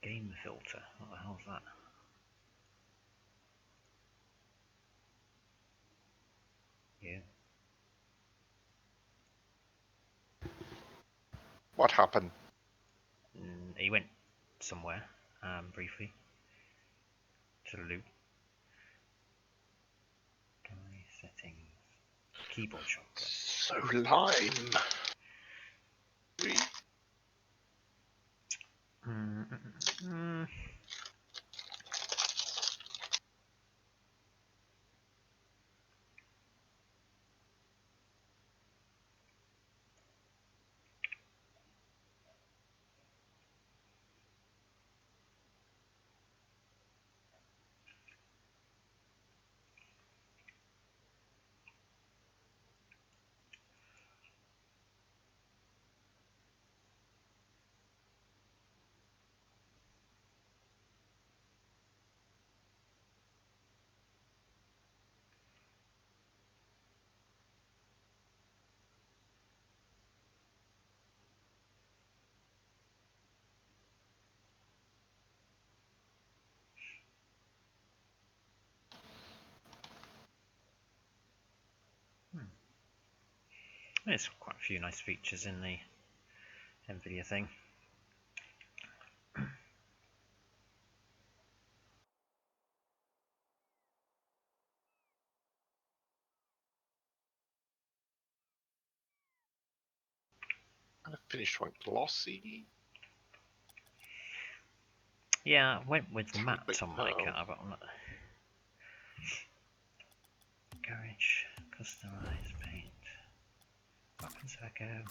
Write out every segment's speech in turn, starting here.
Game filter. What the hell's that? Yeah. What happened? He went somewhere, briefly. To loot. Settings. Keyboard shortcut. So lime. There's quite a few nice features in the NVIDIA thing. I finished one glossy. Yeah, I went with matte on my car, but I'm not. Garage, customize, paint. What happens if I go?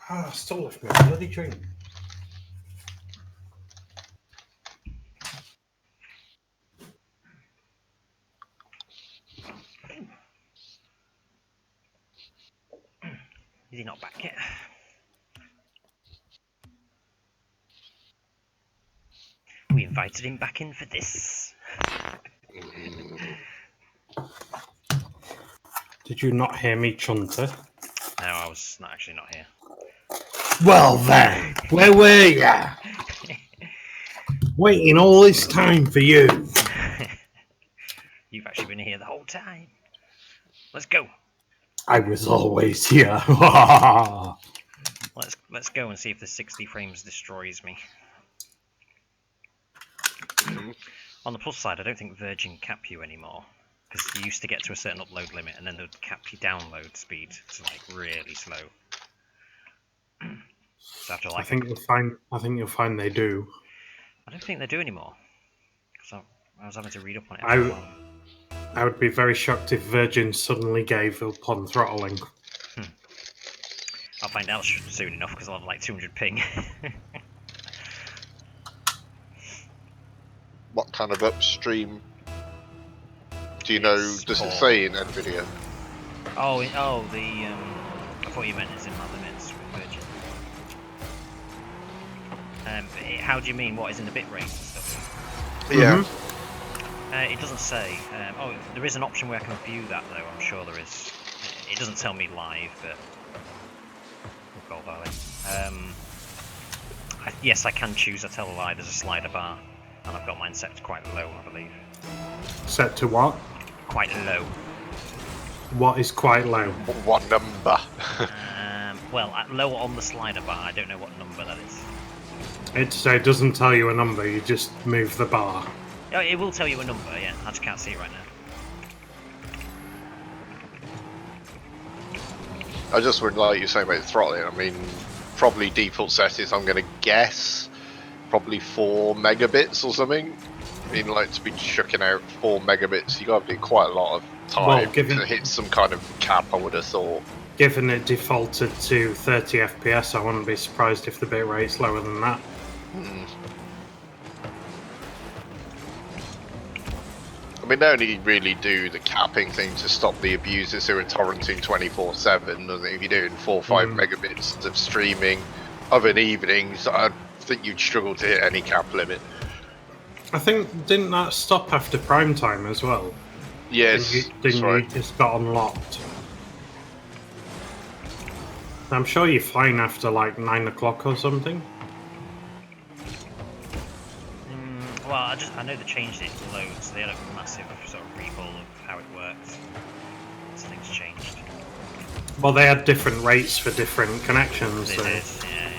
I still left me a bloody drink. Is he not back yet? We invited him back in for this. Did you not hear me, Chunter? No, I was actually not here. Well then, where were ya? Waiting all this time for you. You've actually been here the whole time. Let's go. I was always here. Let's go and see if the 60 frames destroys me. On the plus side, I don't think Virgin cap you anymore, because you used to get to a certain upload limit and then they'd cap your download speed to like really slow. So after I like, think you'll find. I think you'll find they do. I don't think they do anymore. So I was having to read up on it I after a w- while. I would be very shocked if Virgin suddenly gave up on throttling. I'll find out soon enough because I'll have like 200 ping. What kind of upstream? Do you know? It's Does it poor. say in NVIDIA? Oh, the I thought you meant it's in my limits with Virgin. How do you mean? What is in the bit rate and stuff? Yeah. It doesn't say. Oh, there is an option where I can view that though. I'm sure there is. It doesn't tell me live, but we'll go by it. Yes, I can choose. I tell a lie. There's a slider bar, and I've got mine set to quite low, I believe. Set to what? Quite low. What is quite low? What number? Well, low on the slider bar. I don't know what number that is. It doesn't tell you a number. You just move the bar. Oh, it will tell you a number. Yeah, I just can't see it right now. I just would like you saying about throttling. I mean, probably default settings. I'm going to guess probably 4 megabits or something. I mean, like to be chucking out 4 megabits, you got to do quite a lot of time to hit some kind of cap. I would have thought. Given it defaulted to 30 FPS, I wouldn't be surprised if the bitrate's lower than that. I mean, they only really do the capping thing to stop the abusers who are torrenting 24/7. I think if you're doing 4 or 5 megabits of streaming of an evening, so I think you'd struggle to hit any cap limit. I think, didn't that stop after prime time as well? Yes, Didn't you right. just got unlocked? I'm sure you're fine after like 9 o'clock or something. Well, I know they changed it loads. They had a massive sort of rehaul of how it worked. So things changed. Well, they had different rates for different connections. They So. did, yeah.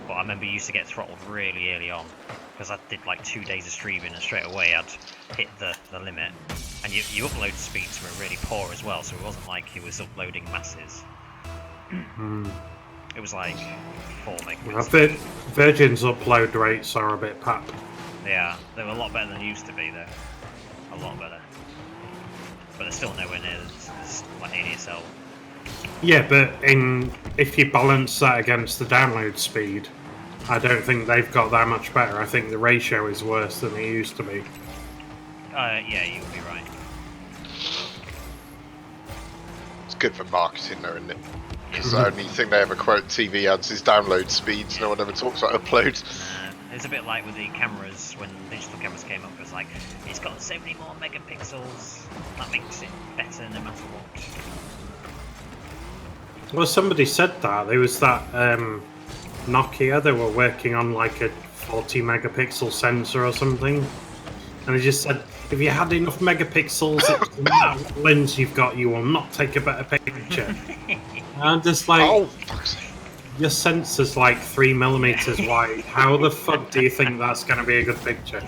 But I remember you used to get throttled really early on because I did like 2 days of streaming and straight away I'd hit the limit. And you upload speeds were really poor as well, so it wasn't like you was uploading masses. It was like 4 megabits. Virgin's upload rates are a bit pap. Yeah, they were a lot better than they used to be though. A lot better. But they're still nowhere near like ADSL. Yeah, but if you balance that against the download speed, I don't think they've got that much better. I think the ratio is worse than it used to be. Yeah, you would be right. It's good for marketing, though, isn't it? Because the only thing they ever quote TV ads is download speeds. No one ever talks about uploads. It's a bit like with the cameras, when digital cameras came up, it was like, it's got so many more megapixels, that makes it better no matter what. Well, somebody said that. There was that Nokia, they were working on like a 40 megapixel sensor or something. And they just said, if you had enough megapixels, it's no matter what lens you've got, you will not take a better picture. And I'm just like, Oh, fuck's sake. your sensor's like 3 millimeters wide. How the fuck do you think that's going to be a good picture?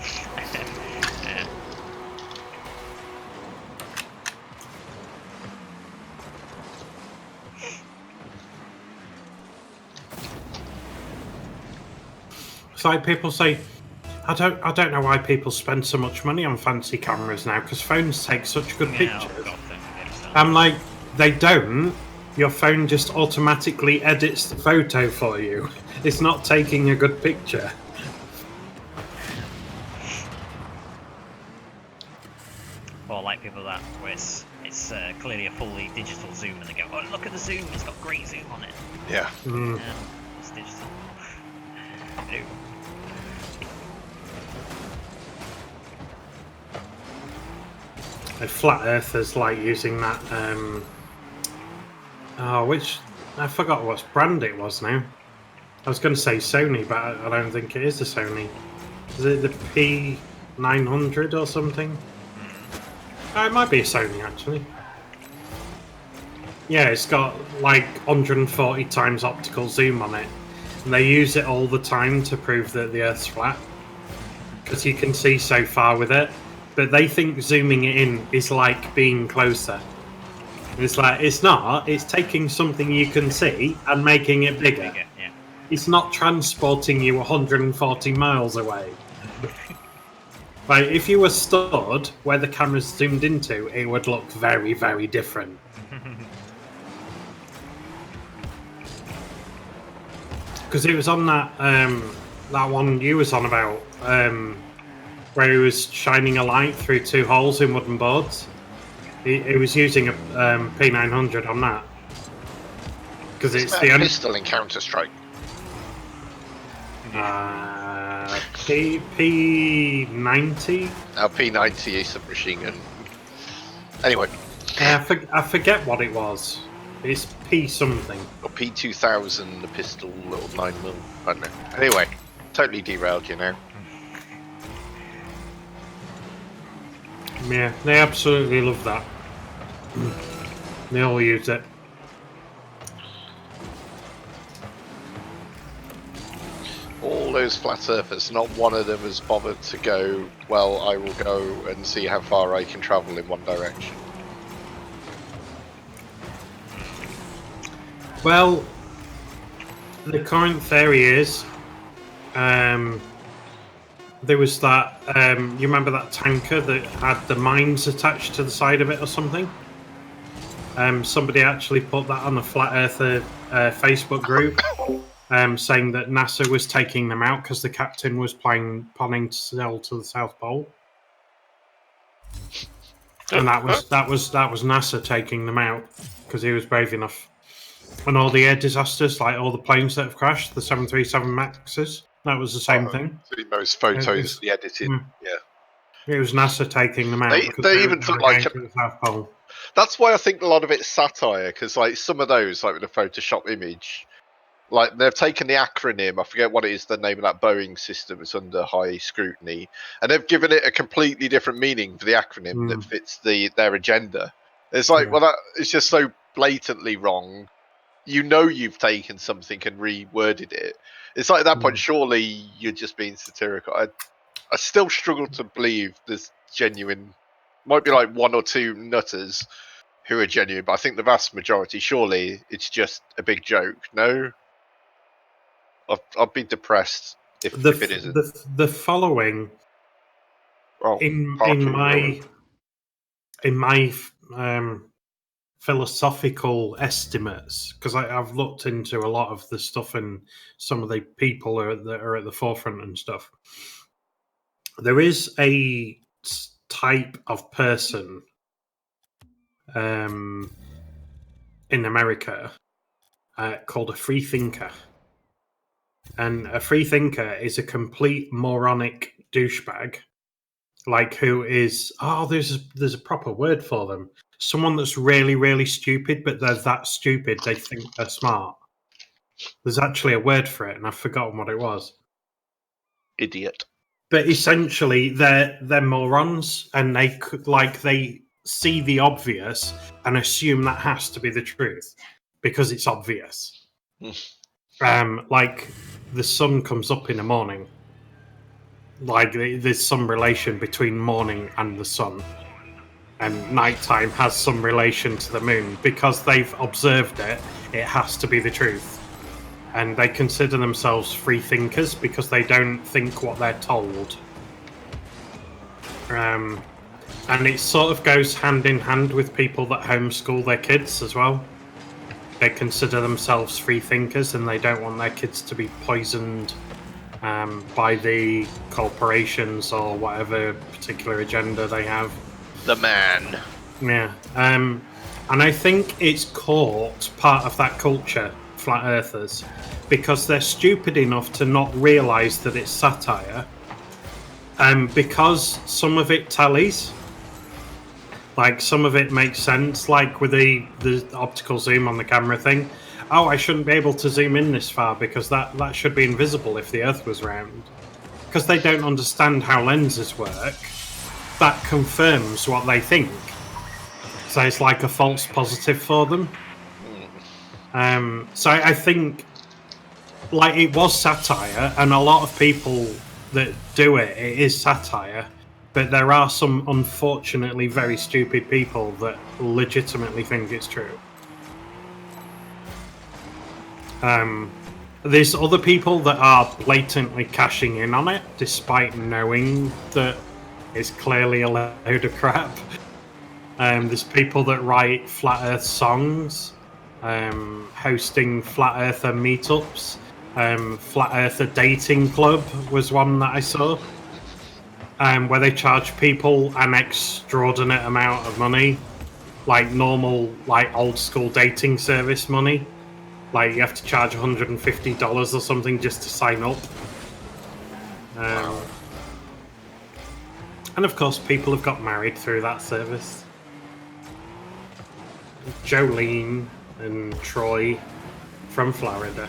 It's like people say, I don't know why people spend so much money on fancy cameras now, because phones take such good Yeah, pictures. oh God, don't forget that. I'm like, they don't. Your phone just automatically edits the photo for you. It's not taking a good picture. Or like people that, where it's clearly a fully digital zoom and they go, oh look at the zoom, it's got great zoom on it. Yeah. It's digital. Ew. A flat earthers like using that. Which I forgot what brand it was now. I was going to say Sony, but I don't think it is a Sony. Is it the P900 or something? It might be a Sony actually. Yeah, it's got like 140 times optical zoom on it, and they use it all the time to prove that the Earth's flat because you can see so far with it. But they think zooming it in is like being closer. It's like, it's not. It's taking something you can see and making it bigger. Yeah. it's not transporting you 140 miles away. Like, if you were stood where the camera's zoomed into, it would look very, very different. Because it was on that that one you was on about, where he was shining a light through 2 holes in wooden boards. He was using a P900 on that. Because it's the pistol in Counter-Strike. P90. Now P90 is submachine gun. Anyway. I forget what it was. It's P something. Or P2000, the pistol, little 9mm. I don't know. Anyway, totally derailed, you know. Yeah, they absolutely love that. They all use it. All those flat earthers, not one of them has bothered to go, well, I will go and see how far I can travel in one direction. Well, the current theory is, there was that, you remember that tanker that had the mines attached to the side of it or something? Somebody actually put that on the Flat Earther Facebook group, saying that NASA was taking them out because the captain was planning to sail to the South Pole. And that was NASA taking them out because he was brave enough. And all the air disasters, like all the planes that have crashed, the 737 Maxes, that was the same thing. Those photos, the edited, yeah. It was NASA taking them out. They even took like to the South Pole. That's why I think a lot of it's satire, because like some of those, like with the Photoshop image, like they've taken the acronym, I forget what it is, the name of that Boeing system is under high scrutiny, and they've given it a completely different meaning for the acronym that fits their agenda. It's like, well, that it's just so blatantly wrong. You know you've taken something and reworded it. It's like at that point, surely you're just being satirical. I still struggle to believe there's genuine. Might be like 1 or 2 nutters who are genuine, but I think the vast majority, surely it's just a big joke. No, I'd be depressed if it isn't. The following in my philosophical estimates, because I've looked into a lot of the stuff and some of the people that are at the forefront and stuff. There is a type of person in America called a free thinker. And a free thinker is a complete moronic douchebag, like who is, there's a proper word for them. Someone that's really, really stupid, but they're that stupid they think they're smart. There's actually a word for it, and I've forgotten what it was. Idiot. But essentially, they're morons, and they see the obvious and assume that has to be the truth because it's obvious. Like the sun comes up in the morning. Like there's some relation between morning and the sun, and nighttime has some relation to the moon because they've observed it. It has to be the truth, and they consider themselves free thinkers because they don't think what they're told. And it sort of goes hand in hand with people that homeschool their kids as well. They consider themselves free thinkers and they don't want their kids to be poisoned by the corporations or whatever particular agenda they have. The man. Yeah. And I think it's caught part of that culture, flat earthers, because they're stupid enough to not realise that it's satire. Because some of it tallies. Like, some of it makes sense, like with the optical zoom on the camera thing. Oh, I shouldn't be able to zoom in this far because that should be invisible if the Earth was round. Because they don't understand how lenses work, that confirms what they think. So it's like a false positive for them. So I think, like, it was satire, and a lot of people that do it is satire. But there are some unfortunately very stupid people that legitimately think it's true. There's other people that are blatantly cashing in on it, despite knowing that it's clearly a load of crap. There's people that write flat Earth songs, hosting flat Earther meetups. Flat Earther Dating Club was one that I saw, where they charge people an extraordinate amount of money, like normal, like old school dating service money. Like you have to charge $150 or something just to sign up. And of course, people have got married through that service. Jolene and Troy from Florida.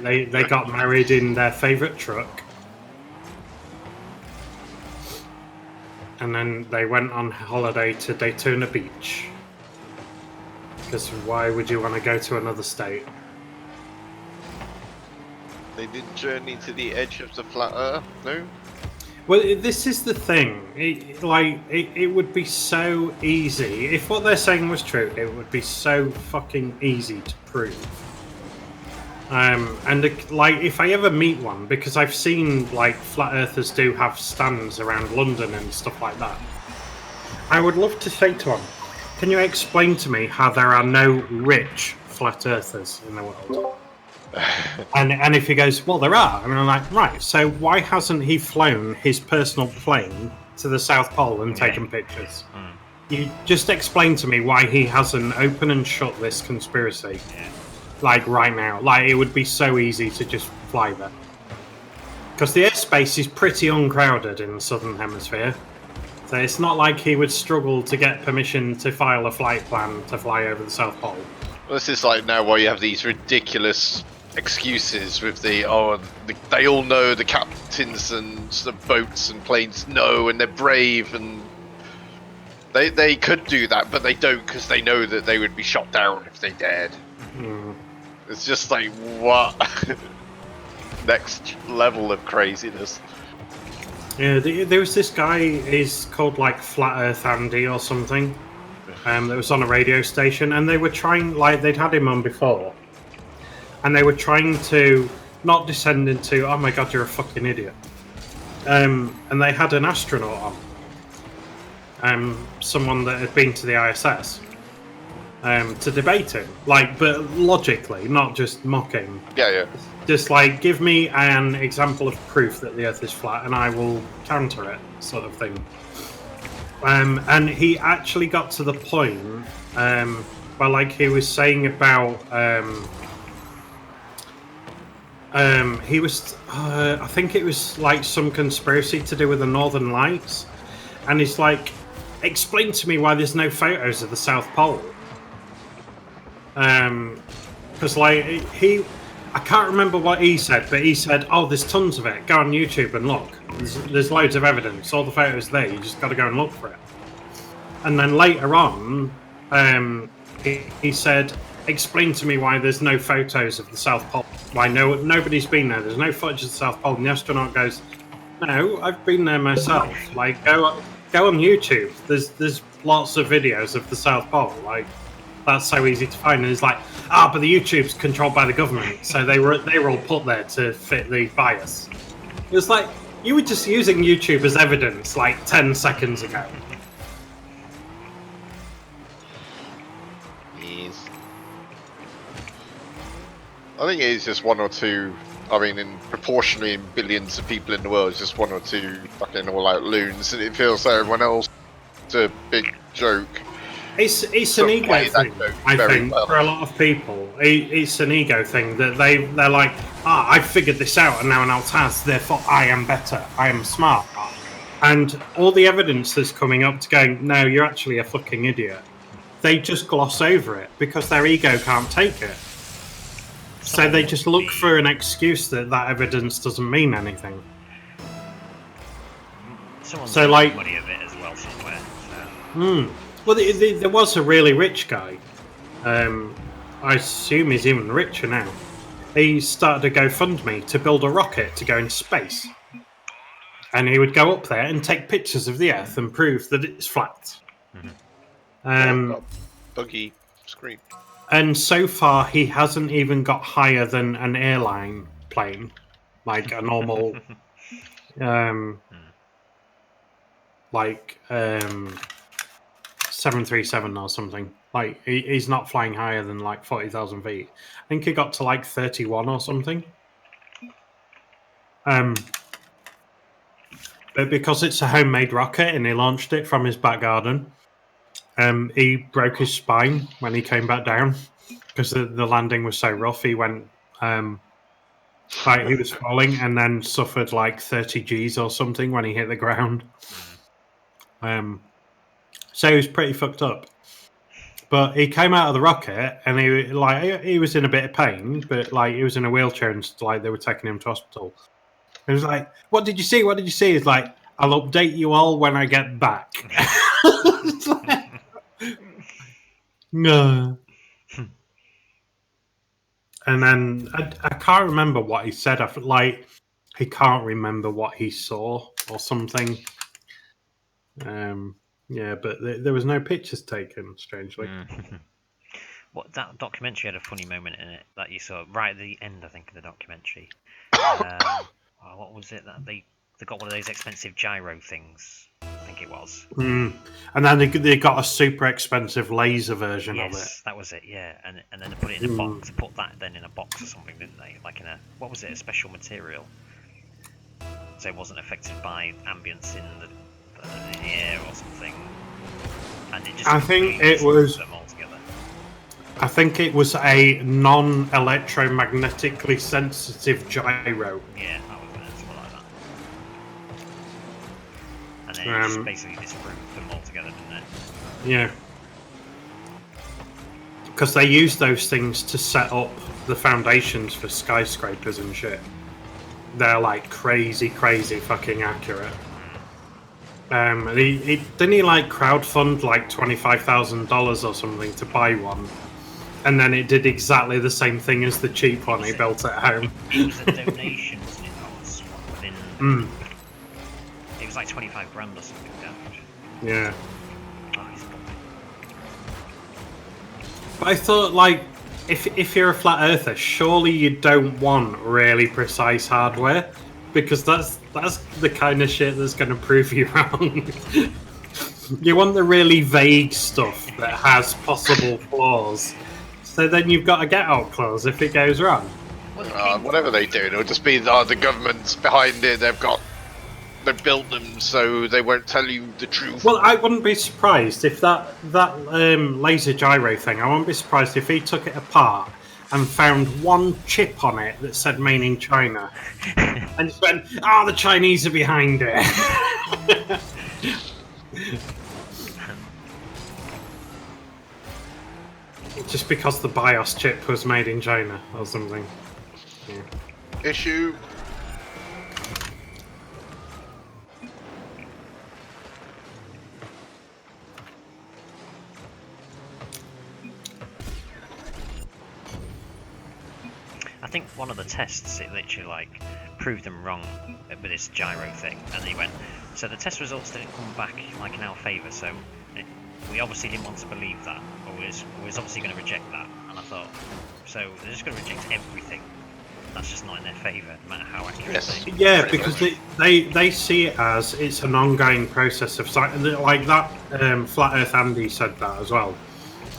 They got married in their favourite truck. And then they went on holiday to Daytona Beach. Because why would you want to go to another state? They didn't journey to the edge of the flat Earth, no? Well, this is the thing. It would be so easy. If what they're saying was true, it would be so fucking easy to prove. If I ever meet one, because I've seen, like, flat earthers do have stands around London and stuff like that, I would love to say to them, can you explain to me how there are no rich flat earthers in the world? And if he goes, well, there are. And I'm like, right, so why hasn't he flown his personal plane to the South Pole and taken pictures? You just explain to me why he hasn't opened and shut this conspiracy. Like, right now. Like, it would be so easy to just fly there. Because the airspace is pretty uncrowded in the Southern Hemisphere. So it's not like he would struggle to get permission to file a flight plan to fly over the South Pole. Well, this is like now why you have these ridiculous excuses with they all know, the captains and the boats and planes know, and they're brave, and they could do that, but they don't because they know that they would be shot down if they dared. It's just like, what? Next level of craziness. Yeah, there was this guy, he's called like Flat Earth Andy or something, that was on a radio station, and they were trying, like, they'd had him on before, and they were trying to not descend into, oh my god, you're a fucking idiot. And they had an astronaut on, someone that had been to the ISS, to debate him, like, but logically, not just mocking. Yeah. Just like, give me an example of proof that the Earth is flat, and I will counter it, sort of thing. And he actually got to the point where, like, he was saying about he was I think it was like some conspiracy to do with the Northern Lights, and he's like, explain to me why there's no photos of the South Pole. Because like I can't remember what he said, but he said, oh, there's tons of it, go on YouTube and look, there's loads of evidence, all the photos there, you just got to go and look for it. And then later on, he said, explain to me why there's no photos of the South Pole, why nobody's been there, there's no footage of the South Pole. And the astronaut goes, no, I've been there myself, like, go on YouTube, there's lots of videos of the South Pole, like, that's so easy to find. And he's like, but the YouTube's controlled by the government, so they were all put there to fit the bias. It was like, you were just using YouTube as evidence like 10 seconds ago. Yes. I think it is just one or two. I mean, proportionally in billions of people in the world, it's just one or two fucking all-out loons, and it feels like everyone else is a big joke. It's an ego thing, I think, for a lot of people. It's an ego thing that they're like, I figured this out and no one else has, therefore I am better, I am smart. And all the evidence that's coming up to going, no, you're actually a fucking idiot, they just gloss over it because their ego can't take it. So they just look for an excuse that evidence doesn't mean anything. Someone's so like money of it as well somewhere. So. Well, there was a really rich guy. I assume he's even richer now. He started a GoFundMe to build a rocket to go into space. And he would go up there and take pictures of the Earth and prove that it's flat. Buggy screen. And so far, he hasn't even got higher than an airline plane, like a normal, like 737 or something. Like he's not flying higher than like 40,000 feet. I think he got to like 31 or something. But because it's a homemade rocket and he launched it from his back garden, he broke his spine when he came back down because the landing was so rough. He went, like he was falling and then suffered like 30 G's or something when he hit the ground. So he was pretty fucked up. But he came out of the rocket and he was in a bit of pain, but like he was in a wheelchair and like they were taking him to hospital. He was like, "What did you see? What did you see?" It's like, "I'll update you all when I get back." No. And then I can't remember what he said. I feel like he can't remember what he saw or something. Yeah, but there was no pictures taken, strangely. What that documentary had a funny moment in it that you saw right at the end, I think, of the documentary. What was it that they got one of those expensive gyro things? I think it was. And then they got a super expensive laser version of it. Yes, that was it. Yeah, and then they put it in a box. Put that then in a box or something, didn't they? Like in a what was it? A special material, so it wasn't affected by ambience in the air or something. And it just I think it was. Them all together. I think it was a non-electromagnetically sensitive gyro. Yeah, that was it. Something like that. And then it just basically disproved them all together, didn't it? Yeah. Because they use those things to set up the foundations for skyscrapers and shit. They're like crazy fucking accurate. Didn't he like crowdfund like $25,000 or something to buy one? And then it did exactly the same thing as the cheap one he built at home. It was a donation, wasn't it? That was within. It was like 25 grand or something. Yeah. Oh, but I thought, like, if you're a flat earther, surely you don't want really precise hardware, because that's the kind of shit that's going to prove you wrong. You want the really vague stuff that has possible flaws. So then you've got a get-out clause if it goes wrong. Whatever they do, it'll just be the government's behind it. They've built them so they won't tell you the truth. Well, I wouldn't be surprised if that laser gyro thing. I wouldn't be surprised if he took it apart and found one chip on it that said "Made in China," and just went, "Oh, the Chinese are behind it." Just because the BIOS chip was made in China or something. Yeah. Issue. I think one of the tests, it literally like proved them wrong with this gyro thing, and they went. So the test results didn't come back like in our favour. So we obviously didn't want to believe that, or we was obviously going to reject that. And I thought, so they're just going to reject everything. That's just not in their favour, no matter how accurate. Yes. Yeah, because they see it as it's an ongoing process of science. Like that, Flat Earth Andy said that as well.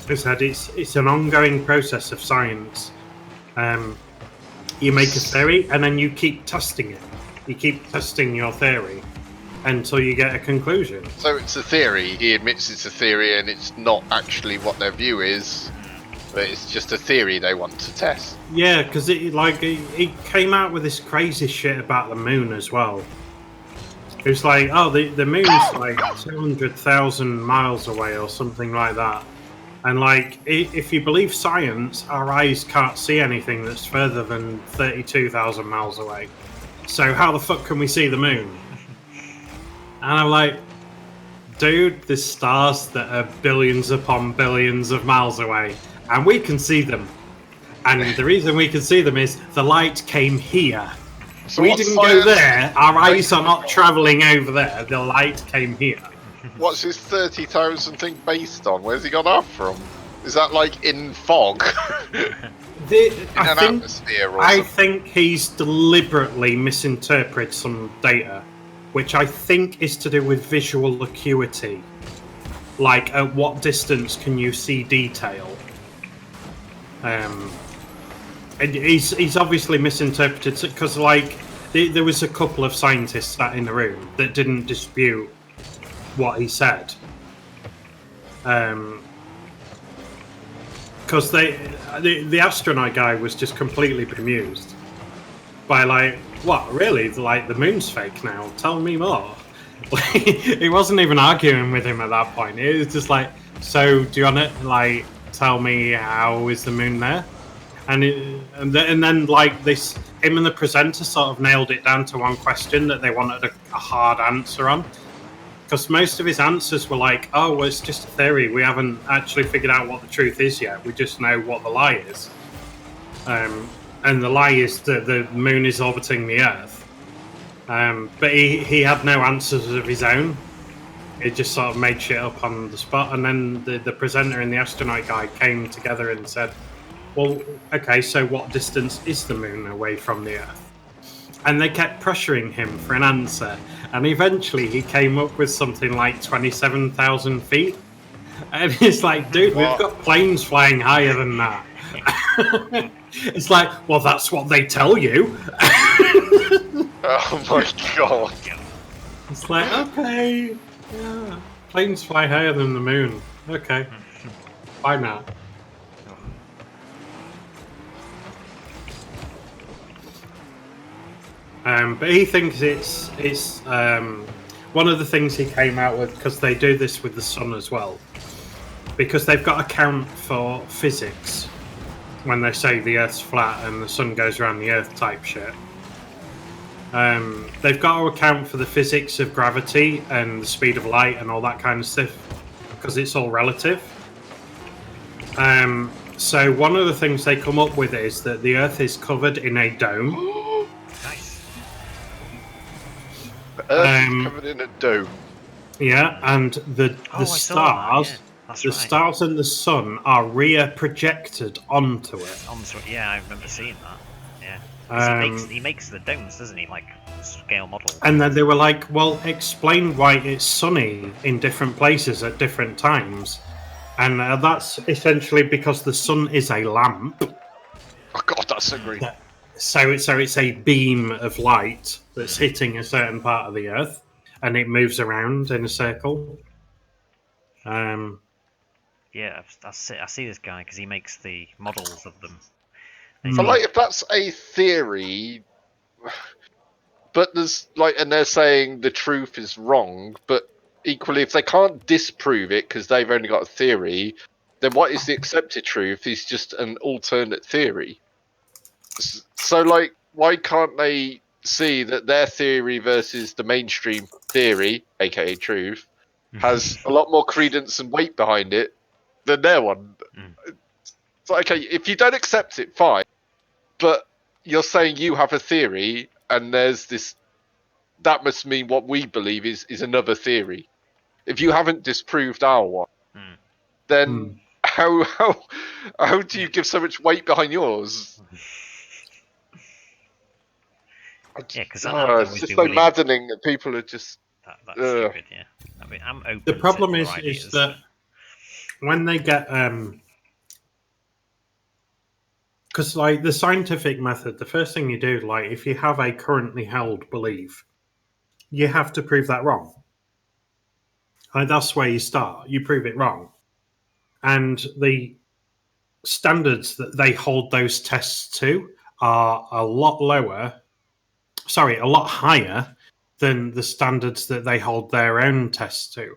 He said it's an ongoing process of science. You make a theory and then you keep testing it. You keep testing your theory until you get a conclusion. So it's a theory. He admits it's a theory and it's not actually what their view is, but it's just a theory they want to test. Yeah, because he came out with this crazy shit about the moon as well. It was like, oh, the moon's like 200,000 miles away or something like that. And like, if you believe science, our eyes can't see anything that's further than 32,000 miles away. So how the fuck can we see the moon? And I'm like, dude, there's stars that are billions upon billions of miles away, and we can see them. And the reason we can see them is the light came here. So we didn't go there. Our eyes are not travelling over there. The light came here. What's his 30,000 thing based on? Where's he got that from? Is that like in fog? In I an think atmosphere or I something? think he's deliberately misinterpreted some data, which I think is to do with visual acuity. Like, at what distance can you see detail? And he's obviously misinterpreted because, like, there was a couple of scientists sat in the room that didn't dispute what he said. Because the astronaut guy was just completely bemused by, like, what, really? Like, the moon's fake now? Tell me more. He wasn't even arguing with him at that point. It was just like, so do you want to, like, tell me how is the moon there? And then like this, him and the presenter sort of nailed it down to one question that they wanted a hard answer on. Because most of his answers were like, oh, well, it's just a theory. We haven't actually figured out what the truth is yet. We just know what the lie is. And the lie is that the moon is orbiting the Earth. But he had no answers of his own. He just sort of made shit up on the spot. And then the presenter and the astronaut guy came together and said, well, okay, so what distance is the moon away from the Earth? And they kept pressuring him for an answer. And eventually he came up with something like 27,000 feet. And it's like, dude, we've got planes flying higher than that. It's like, well, that's what they tell you. Oh my god. It's like, okay, yeah, planes fly higher than the moon. Okay, why not? But he thinks it's one of the things he came out with, because they do this with the sun as well, because they've got to account for physics when they say the Earth's flat and the sun goes around the Earth type shit. They've got to account for the physics of gravity and the speed of light and all that kind of stuff, because it's all relative. So one of the things they come up with is that the Earth is covered in a dome. Nice. The Earth is covered in a dome. Yeah, and the I saw that, yeah. That's right. stars and the sun are rear projected onto it. Yeah, I remember seeing that. Yeah. 'Cause he makes the domes, doesn't he? Like scale models. And then they were like, well, explain why it's sunny in different places at different times. And that's essentially because the sun is a lamp. Oh god, that's so great. So it's a beam of light that's hitting a certain part of the Earth, and it moves around in a circle. Yeah, I see this guy because he makes the models of them. So, like, if that's a theory, but there's like, and they're saying the truth is wrong, but equally, if they can't disprove it because they've only got a theory, then what is the accepted truth? Is just an alternate theory. So, like, why can't they see that their theory versus the mainstream theory, aka truth, has a lot more credence and weight behind it than their one? So, okay, if you don't accept it, fine. But you're saying you have a theory, and there's this. That must mean what we believe is another theory. If you haven't disproved our one, then how do you give so much weight behind yours? Yeah, because it's just so maddening that people are just. That's stupid. Yeah, I mean, I'm open. The problem to is that when they get because like the scientific method, the first thing you do, like if you have a currently held belief, you have to prove that wrong. Like, that's where you start. You prove it wrong, and the standards that they hold those tests to are a lot higher than the standards that they hold their own tests to.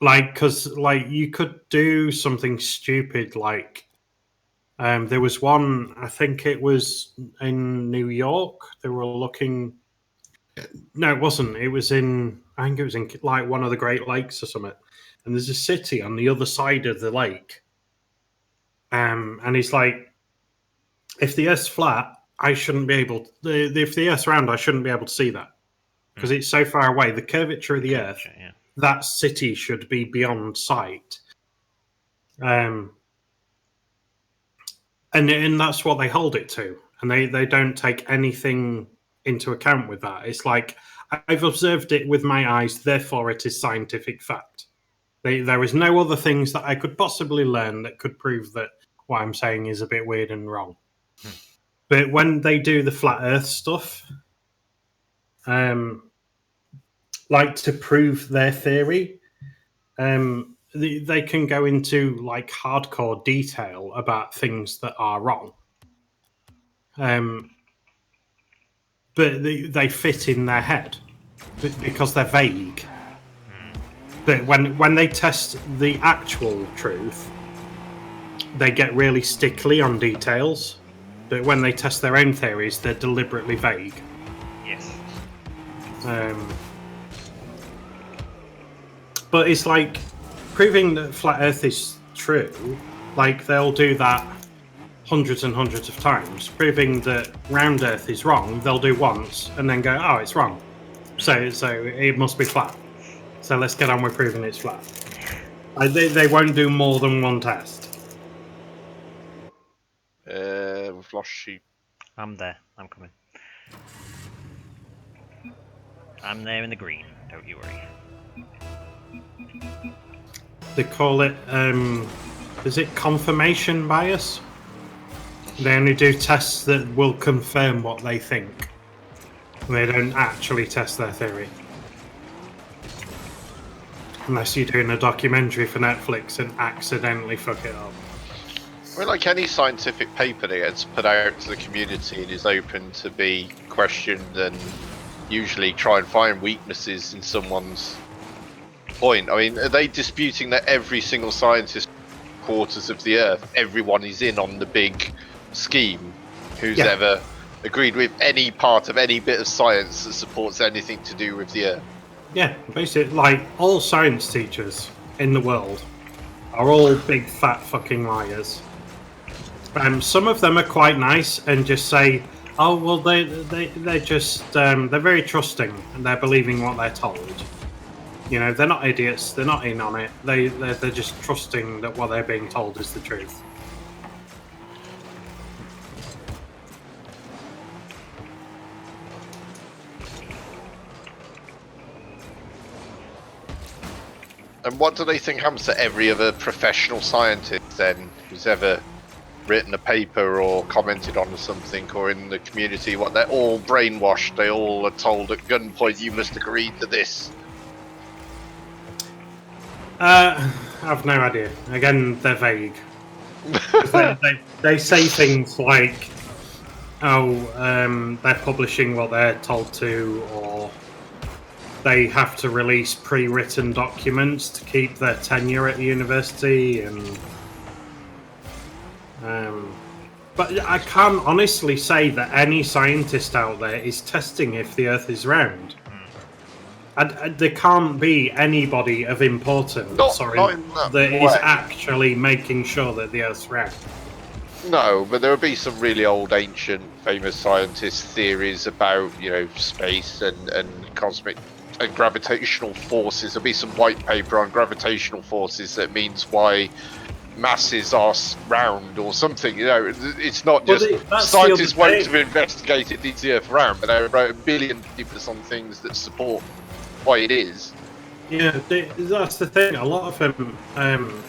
Like, because like you could do something stupid, like there was one, I think it was in New York. They were looking. No, it wasn't. I think it was in like one of the Great Lakes or something. And there's a city on the other side of the lake. And he's like, if the Earth's flat, I shouldn't be able. If the Earth's round, I shouldn't be able to see that because it's so far away. The curvature of the Earth that city should be beyond sight. And that's what they hold it to, and they don't take anything into account with that. It's like, I've observed it with my eyes, therefore it is scientific fact. There is no other things that I could possibly learn that could prove that what I'm saying is a bit weird and wrong. But when they do the flat Earth stuff, like to prove their theory, they can go into like hardcore detail about things that are wrong. But they fit in their head because they're vague. But when they test the actual truth, they get really stickly on details. But when they test their own theories, they're deliberately vague. Yes. But it's like proving that flat Earth is true. Like they'll do that hundreds and hundreds of times. Proving that round Earth is wrong, they'll do once and then go, "Oh, it's wrong." So it must be flat. So let's get on with proving it's flat. They won't do more than one test. We've lost sheep. I'm there. I'm coming. I'm there in the green. Don't you worry. They call it, is it confirmation bias? They only do tests that will confirm what they think. They don't actually test their theory. Unless you're doing a documentary for Netflix and accidentally fuck it up. I mean, like any scientific paper that gets put out to the community and is open to be questioned and usually try and find weaknesses in someone's point. I mean, are they disputing that every single scientist quarters of the Earth, everyone is in on the big scheme who's ever agreed with any part of any bit of science that supports anything to do with the Earth? Yeah, basically, like, all science teachers in the world are all big fat fucking liars. Some of them are quite nice and just say, "Oh well, they're just they're very trusting and they're believing what they're told." You know, they're not idiots. They're not in on it. They're just trusting that what they're being told is the truth. And what do they think happens to every other professional scientist then who's ever written a paper or commented on something or in the community? What, they're all brainwashed? They all are told at gunpoint, "You must agree to this." I've no idea. Again, they're vague. they say things like, "Oh, they're publishing what they're told to," or they have to release pre-written documents to keep their tenure at the university, and but I can't honestly say that any scientist out there is testing if the Earth is round. There can't be anybody of importance that is actually making sure that the Earth's round. No, but there would be some really old, ancient, famous scientist theories about, you know, space and cosmic and gravitational forces. There'll be some white paper on gravitational forces that means why masses are round or something. You know, it's not just scientists won't have investigated the Earth round, but they wrote a billion papers on things that support why it is. Yeah, that's the thing. A lot of them,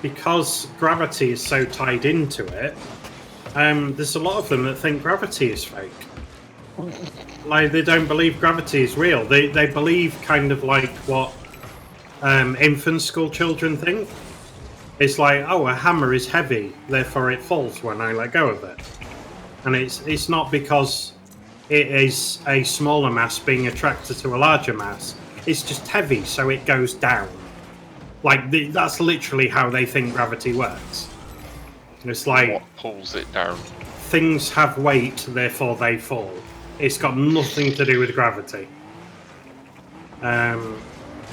because gravity is so tied into it, there's a lot of them that think gravity is fake. Like, they don't believe gravity is real. They believe kind of like what infant school children think. It's like, "Oh, a hammer is heavy, therefore it falls when I let go of it." And it's not because it is a smaller mass being attracted to a larger mass. It's just heavy, so it goes down. Like, that's literally how they think gravity works. It's like, what pulls it down? Things have weight, therefore they fall. It's got nothing to do with gravity.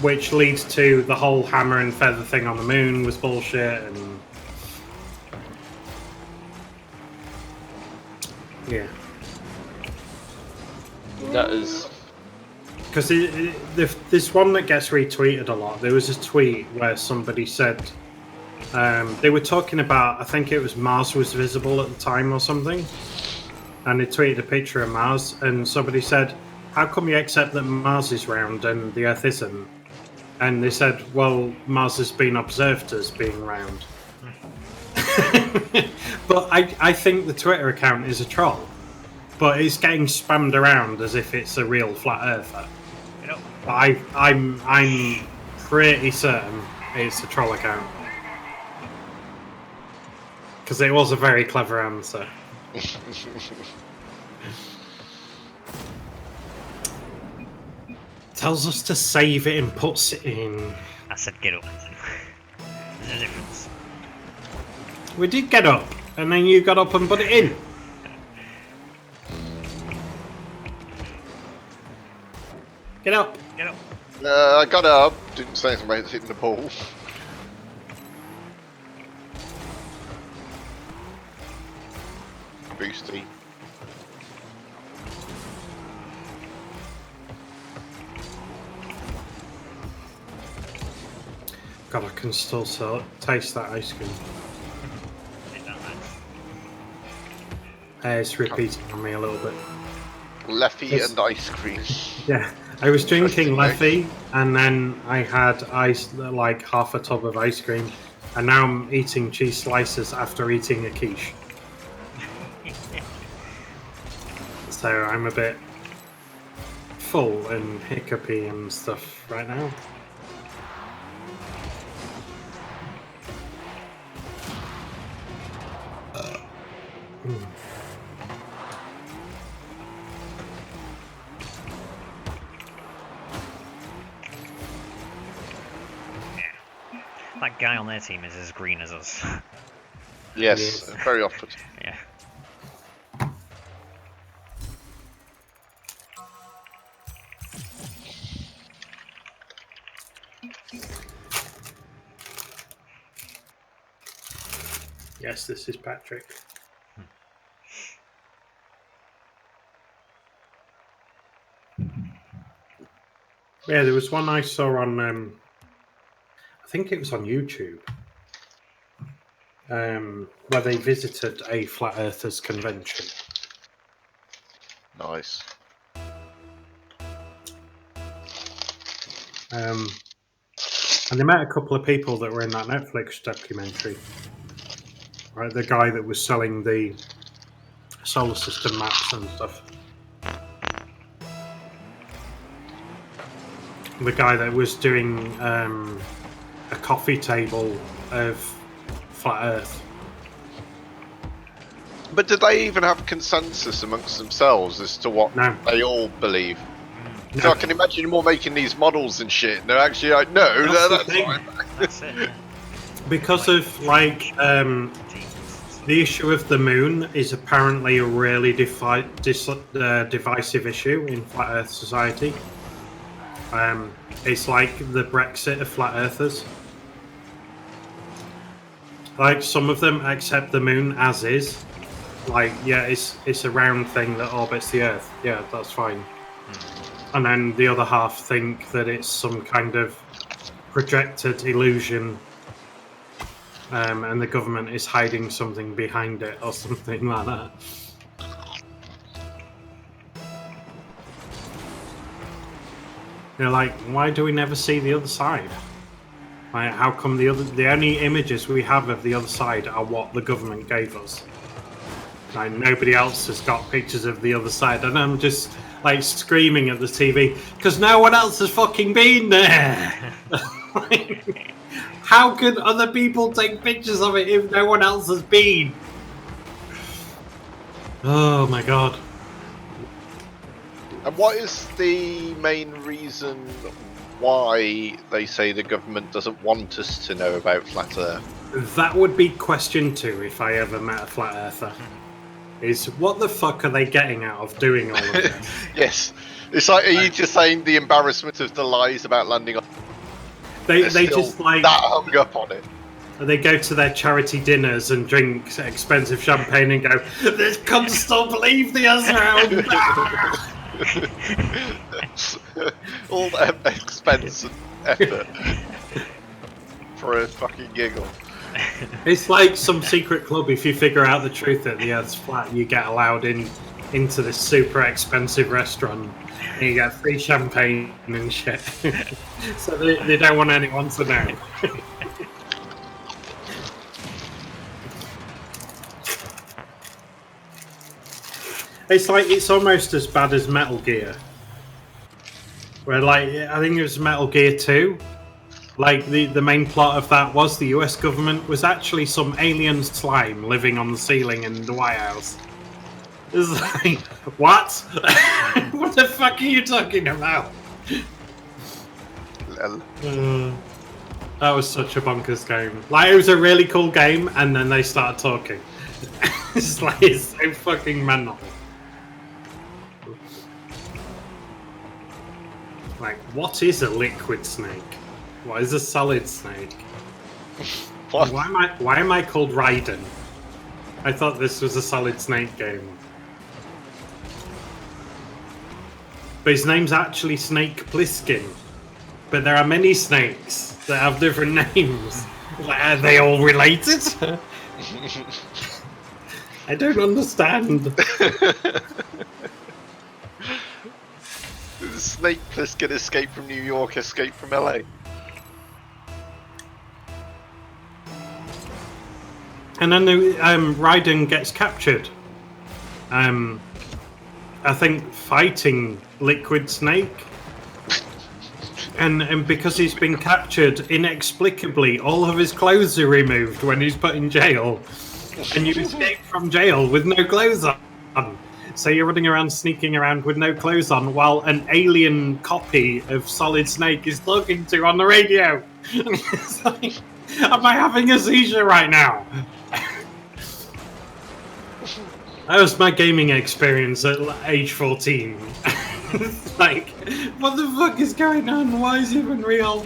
Which leads to the whole hammer and feather thing on the moon was bullshit, and yeah. That is because this one that gets retweeted a lot. There was a tweet where somebody said they were talking about, I think it was Mars was visible at the time or something, and they tweeted a picture of Mars, and somebody said, "How come you accept that Mars is round and the Earth isn't?" And they said, "Well, Mars has been observed as being round." But I think the Twitter account is a troll, but it's getting spammed around as if it's a real flat earther. You know, I'm pretty certain it's a troll account because it was a very clever answer. Tells us to save it and puts it in. I said get up. There's a difference. We did get up, and then you got up and put it in. Get up. Get up. I got up. Didn't say anything about hitting the ball. Boosty. God, I can still taste that ice cream. Is that nice? It's repeating on me a little bit. Leffy Yes. and ice cream. Yeah, I was drinking Interesting, Leffy, and then I had like half a tub of ice cream, and now I'm eating cheese slices after eating a quiche. So I'm a bit full and hiccupy and stuff right now. That guy on their team is as green as us. Yes, Yes. very often. Yeah. Yes, this is Patrick. Yeah, there was one I saw on, I think it was on YouTube, where they visited a Flat Earthers convention. Nice. And they met a couple of people that were in that Netflix documentary. Right, the guy that was selling the solar system maps and stuff. The guy that was doing a coffee table of flat Earth. But did they even have consensus amongst themselves as to what No. they all believe? No. So I can imagine them all making these models and shit. And they're actually like, no, That's the that's thing. fine. That's it. Yeah. Because of like the issue of the moon is apparently a really divisive issue in flat Earth society. It's like the Brexit of flat earthers. Like some of them accept the moon as is. Like, yeah, it's a round thing that orbits the Earth. Yeah, that's fine. And then the other half think that it's some kind of projected illusion, and the government is hiding something behind it or something like that. They're like, why do we never see the other side? Like, how come the only images we have of the other side are what the government gave us? Like, nobody else has got pictures of the other side, and I'm just like screaming at the TV because no one else has fucking been there. Like, how can other people take pictures of it if no one else has been? Oh my god. And what is the main reason why they say the government doesn't want us to know about Flat Earth? That would be question 2 if I ever met a flat earther. Is what the fuck are they getting out of doing all of this? Yes. It's like, are you just saying the embarrassment of the lies about landing on... They They're still just like that hung up on it. they go to their charity dinners and drink expensive champagne and go, "This cunts don't believe the us around." All that expense and effort for a fucking giggle. It's like some secret club. If you figure out the truth that the Earth's flat, you get allowed into this super expensive restaurant, and you get free champagne and shit. So they don't want anyone to know. It's almost as bad as Metal Gear. Where I think it was Metal Gear 2. Like the main plot of that was the US government was actually some alien slime living on the ceiling in the White House. It's like, what? What the fuck are you talking about? That was such a bonkers game. Like, it was a really cool game, and then they started talking. It's so fucking mental. Like, what is a liquid snake? What is a solid snake? What? Why am I called Raiden? I thought this was a Solid Snake game. But his name's actually Snake Plissken. But there are many snakes that have different names. Like, are they all related? I don't understand. Snake Plissken escape from New York, escape from LA. And then Raiden gets captured. I think fighting Liquid Snake. And because he's been captured, inexplicably, all of his clothes are removed when he's put in jail. And you escape from jail with no clothes on. So you're running around, sneaking around with no clothes on, while an alien copy of Solid Snake is talking to you on the radio. It's like, am I having a seizure right now? That was my gaming experience at age 14. It's like, what the fuck is going on? Why is it even real?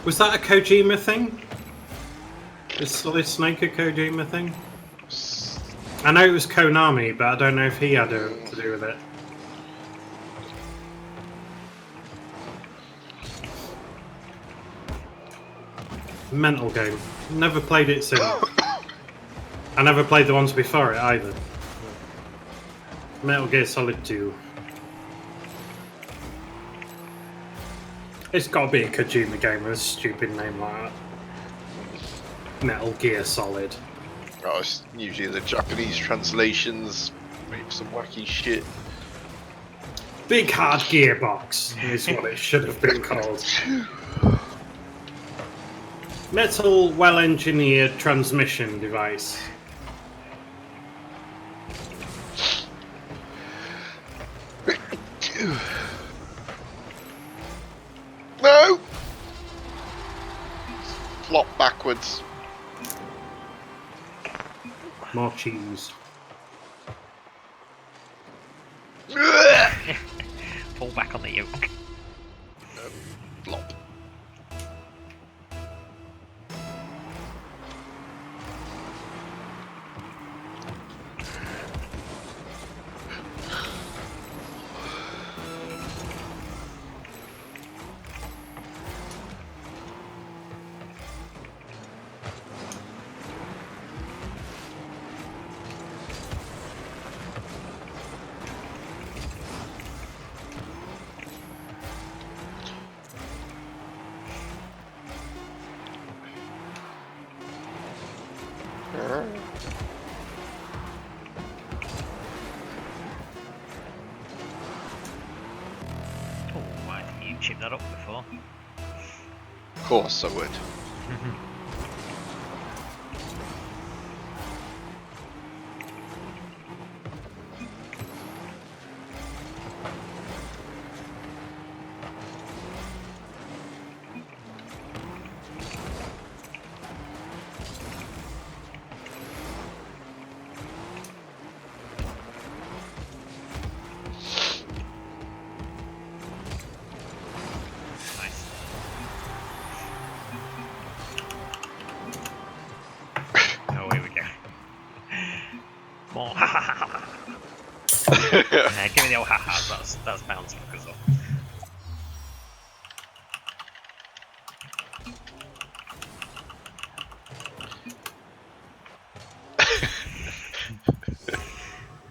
Was that a Kojima thing? Is Solid Snake a Kojima thing? I know it was Konami, but I don't know if he had to do with it. Mental game. Never played it since. I never played the ones before it either. Metal Gear Solid 2. It's got to be a Kojima game with a stupid name like that. Metal Gear Solid. Oh, it's usually the Japanese translations make some wacky shit. Big Hard Gearbox is what it should have been called. Metal well-engineered transmission device. No! Flop backwards. More cheese. Pull back on the yoke. Flop. Oh, why didn't you chip that up before? Of course I would. Nice. Give me the old ha-has, that's bound to fuck us up.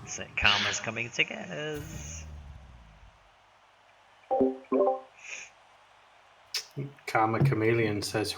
So karma's coming to get us. Karma Chameleon says,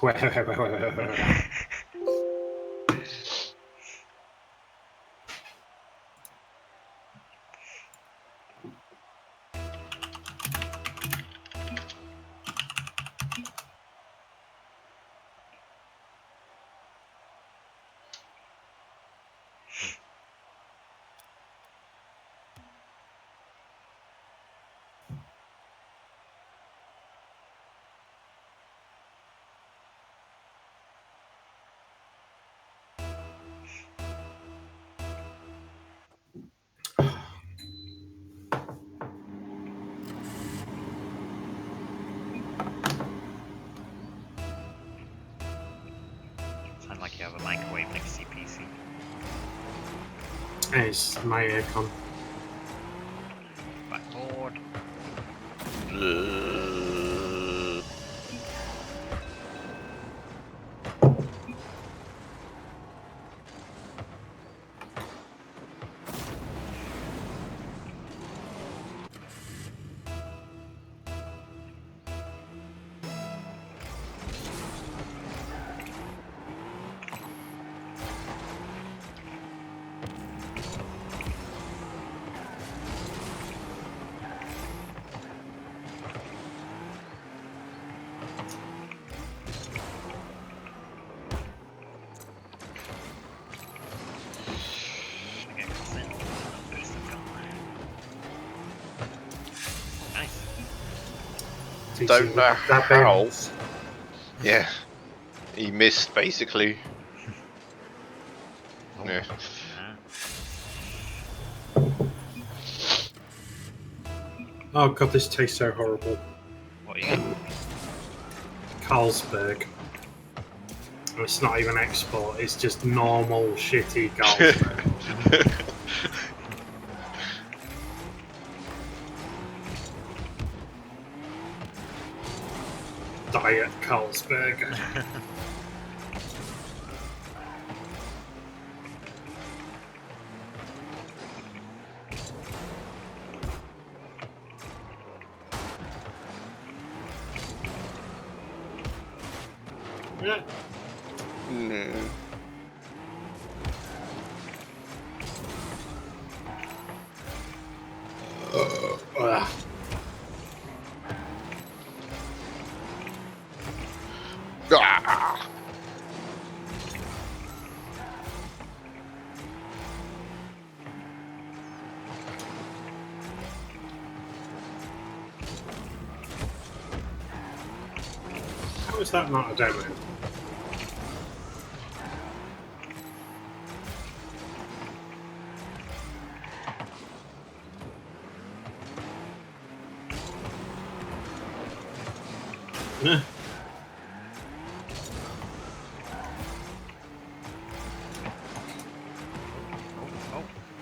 Sound like you have a microwave next to your PC. it's my aircon. Backboard. Don't know how. Ends. Yeah. He missed, basically. Oh, Yeah. Oh god, this tastes so horrible. What are you got? Carlsberg. It's not even export, it's just normal shitty Carlsberg. Diet Carlsberg. Yeah. Mm. Ugh. Ah! How is that not a demo? Yeah.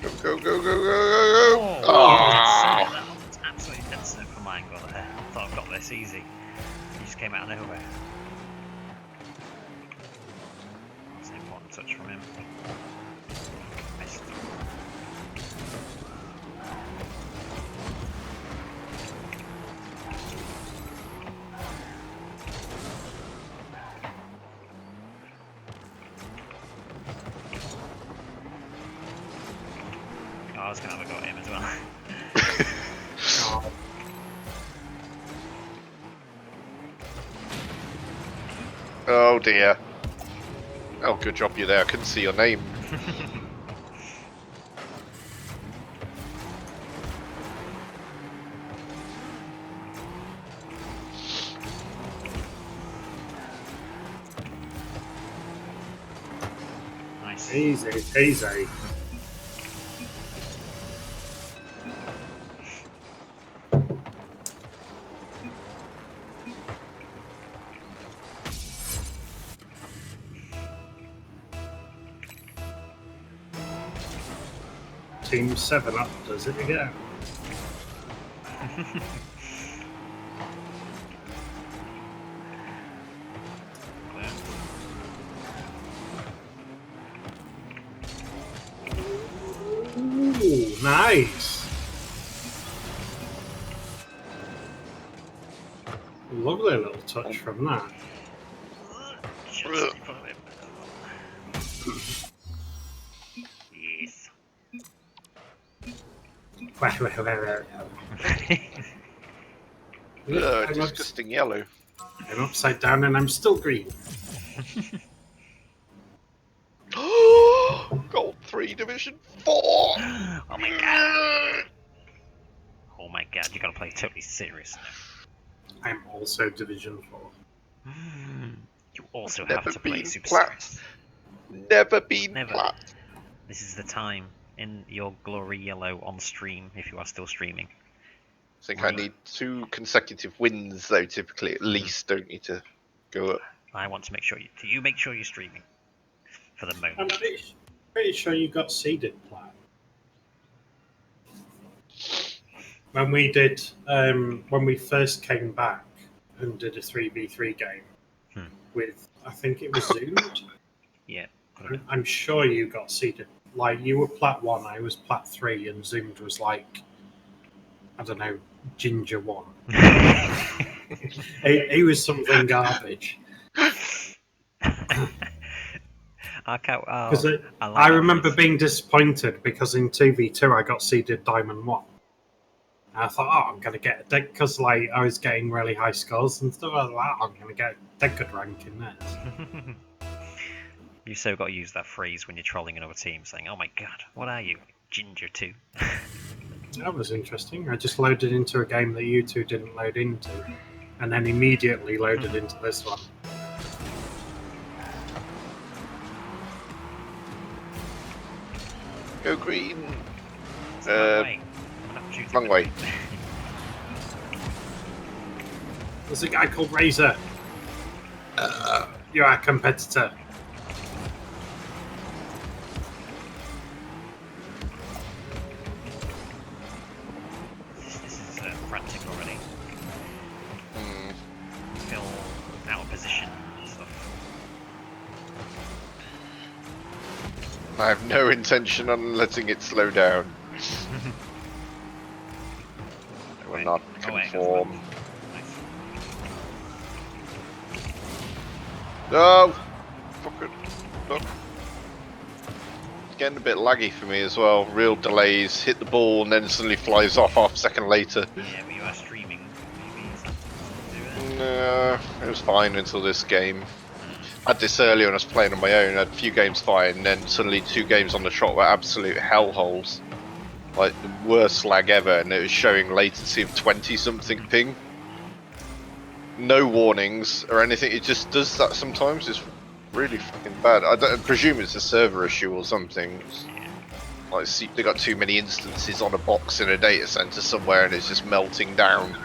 Go, go, go, go, go, go, go! Oh, Ah! that was absolutely dead center for mine got there. I thought I've got this easy. He just came out of nowhere. That's an important touch from him. Missed. Oh, I was going to have a go at him as well. Oh. Oh dear. Oh, good job you're there. I couldn't see your name. Nice. Easy, easy. Team 7 Up does it again. Ooh, nice. Lovely little touch from that. Just a bit. Yes. Disgusting yellow. I'm upside down and I'm still green. Gold 3 Division 4! Oh my god! Oh my god, you gotta play totally serious now. I'm also Division 4. You also Never have to play been super plat. serious. Never been Never. plat. This is the time in your glory yellow on stream, if you are still streaming. I think I need 2 consecutive wins, though, typically, at least, don't need to go up. I want to make sure you make sure you're streaming for the I'm moment. pretty sure you got seeded plat. When we did, when we first came back and did a 3v3 game with, I think it was Zoomed. Yeah. I'm sure you got seeded. Like, you were plat 1, I was plat 3, and Zoomed was like, I don't know, Ginger 1. he was something garbage. I remember being disappointed because in 2v2 I got seeded Diamond 1. And I thought, oh, I'm going to get a dead, because like, I was getting really high scores and stuff. I was like, oh, I'm going to get a dead good rank in this. You so got to use that phrase when you're trolling another team, saying, "Oh my god, what are you, Ginger 2?" That was interesting. I just loaded into a game that you two didn't load into, and then immediately loaded into this one. Go green. Wrong way. There's a guy called Razor. You're our competitor. This is frantic already. Feel out of position and stuff. I have no intention on letting it slow down. It will not conform. No! Fucking look. It's getting a bit laggy for me as well. Real delays, hit the ball and then suddenly flies off half a second later. Yeah, but you are streaming. Maybe No, it was fine until this game. I had this earlier when I was playing on my own. I had a few games fine, and then suddenly 2 games on the trot were absolute hellholes. Like the worst lag ever, and it was showing latency of 20 something ping. No warnings or anything, it just does that sometimes. It's really fucking bad. I presume it's a server issue or something. Like, they got too many instances on a box in a data center somewhere and it's just melting down.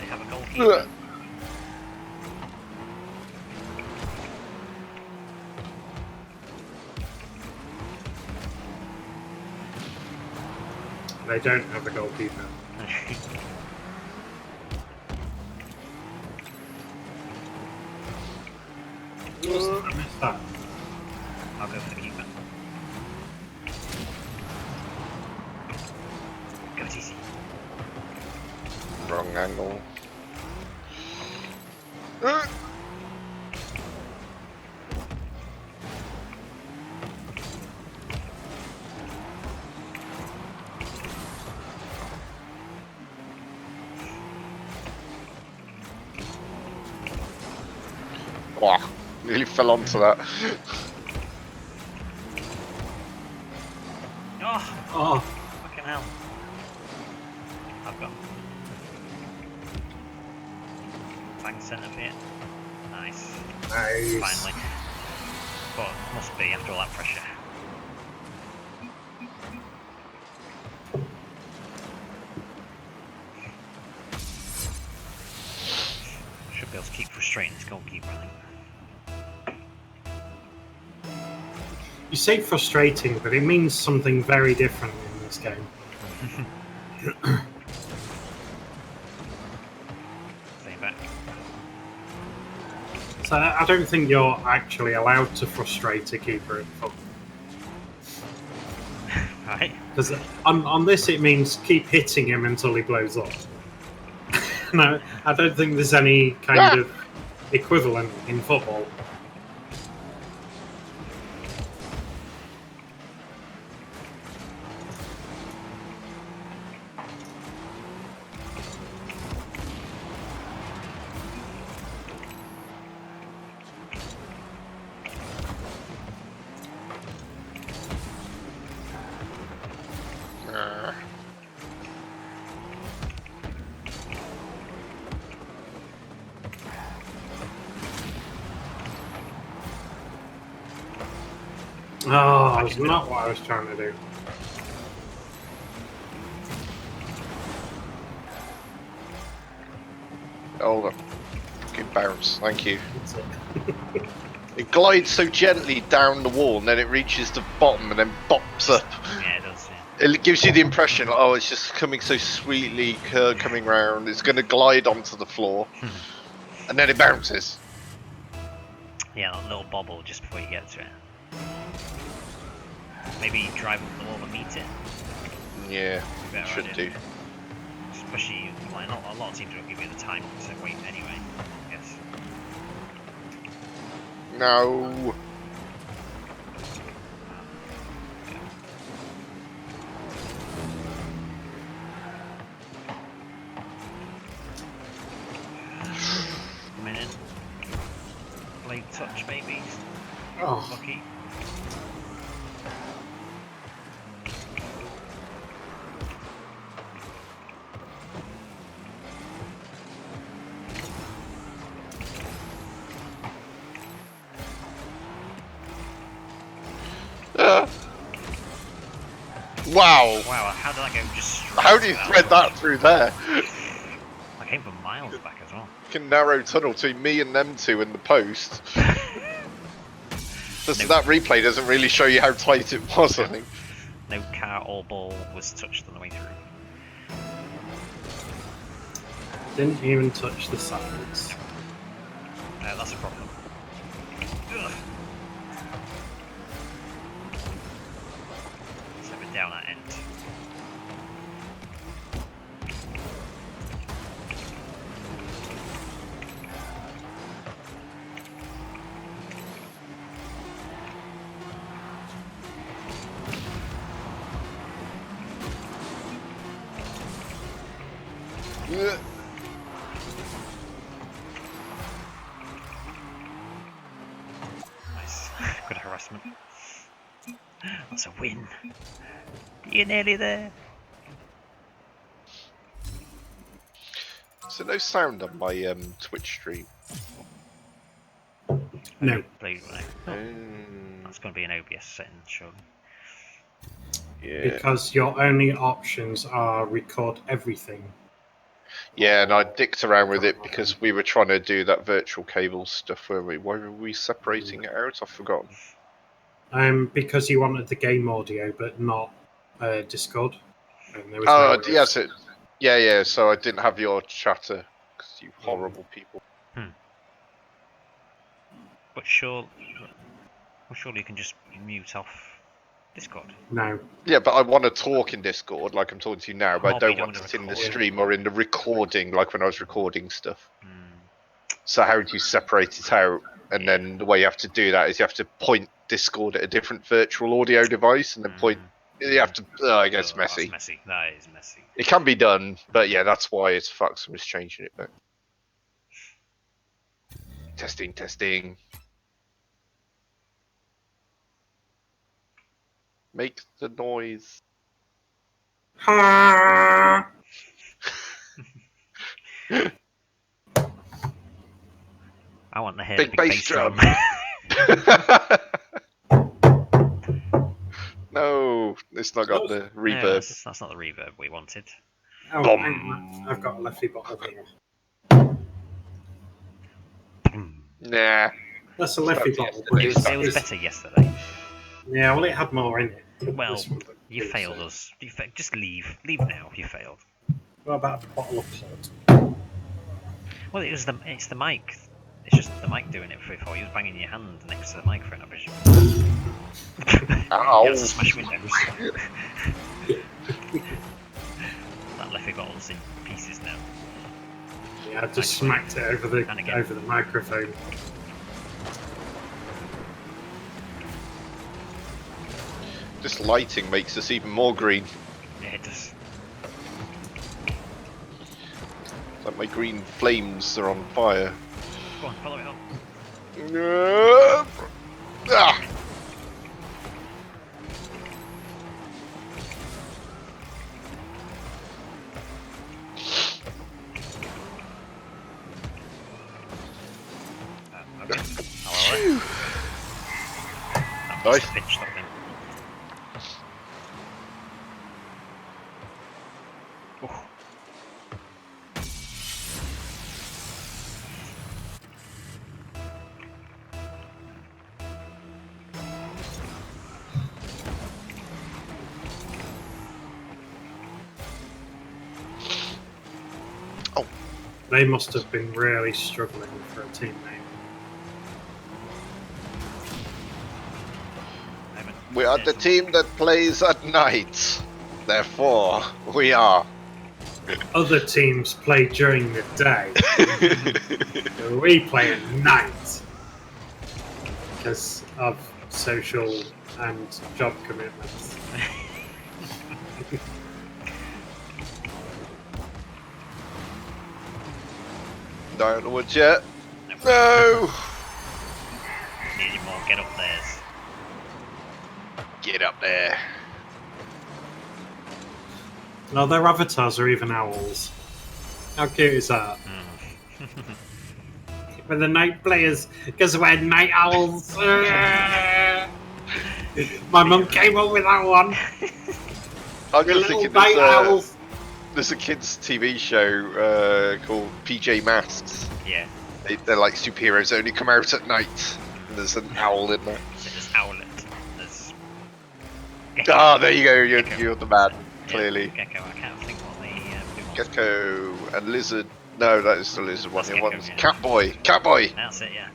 they have a goalkeeper. They don't have a goalkeeper. I missed that. I'll go for the keeper. Go TC. Wrong angle. Wow, nearly fell onto that. Oh, fucking hell. I've got bang centre bit. Nice. Nice. Finally. But must be after all that pressure. Should be able to keep frustrating this goalkeeper, I think. You say frustrating, but it means something very different in this game. Stay back. So I don't think you're actually allowed to frustrate a keeper in football. Right. Because on this it means keep hitting him until he blows up. No, I don't think there's any kind of equivalent in football. Oh, that's not what I was trying to do. Hold on. Good bounce, thank you. That's it. It glides so gently down the wall and then it reaches the bottom and then bops up. Yeah, it does. Yeah. It gives you the impression, oh, it's just coming so sweetly, coming round. It's going to glide onto the floor, and then it bounces. Yeah, that little bobble just before you get to it. Maybe drive up the wall and meet it. Yeah, Better should idea. do. Especially, like, not a lot of teams don't give you the time to wait anyway, I guess. No. Come in. Blade touch, maybe. Oh, Lucky. Wow. Wow, how did I go just straight How do you through thread that through there? I came from miles back as well. Fucking narrow tunnel between me and them two in the post. Just No. that replay doesn't really show you how tight it was, I think. No car or ball was touched on the way through. didn't even touch the sides. That's a problem. Ugh. Step it down that end. Ugh. Nice. Good harassment. That's a win. You're nearly there. So no sound on my Twitch stream. No. Blade running. That's going to be an OBS setting, surely. Yeah. Because your only options are record everything. Yeah, and I dicked around with it because we were trying to do that virtual cable stuff, weren't we? Why were we separating it out? I've forgotten. Because you wanted the game audio, but not Discord. And there was Oh, no yes, yeah. So I didn't have your chatter because you horrible people. But surely you can just mute off Discord. No. Yeah, but I want to talk in Discord like I'm talking to you now, but I don't want it in the record. stream or in the recording like when I was recording stuff. So how do you separate it out? And then the way you have to do that is you have to point Discord at a different virtual audio device and then point. You have to. Oh, it gets messy. That's messy. That is messy. It can be done, but yeah, that's why it's fucked. So I'm just changing it back. Testing. Make the noise. Ha! I want to hear Big the bass bass drum. No, it's not got the No, reverb. that's not the reverb we wanted. Oh, Boom. hang on. I've got a lefty bottle here. Nah. That's a lefty bottle. yesterday. But It was better yesterday. Yeah, well, it had more in it. Well, This one you didn't, failed so. us. Just leave. Leave now. You failed. What about a bottle of port? Well, it's the mic. It's just the mic doing it for you. Was banging your hand next to the microphone, I presume. You had to Ow! smash windows. That Leffy bottle's in pieces now. Yeah, I just smacked it over the microphone. This lighting makes us even more green. Yeah, it does. It's like my green flames are on fire. Go on, follow it up. Ah! Okay. I'll allow it. That must have pinched that thing. Oof. Oh, They must have been really struggling for a teammate. we are the team that plays at night. Therefore, we are. Other teams play during the day. We play at night because of social and job commitments. Don't know yet. No! Needed more get up theirs. Get up there. No, their avatars are even owls. How cute is that? We're the night players because we're night owls. My mum came up with that one. I'm We're just little thinking night owls. there's a kids' TV show called PJ Masks. Yeah. They're like superheroes that only come out at night. And there's an owl in there. So there's Owlet. There's Ah, there you go. You're the man. Clearly. Gecko. I can't think what the blue ones are. Gecko and lizard. No, that is the lizard one. That's The Gecko, one's yeah. Catboy. Catboy. That's it, yeah.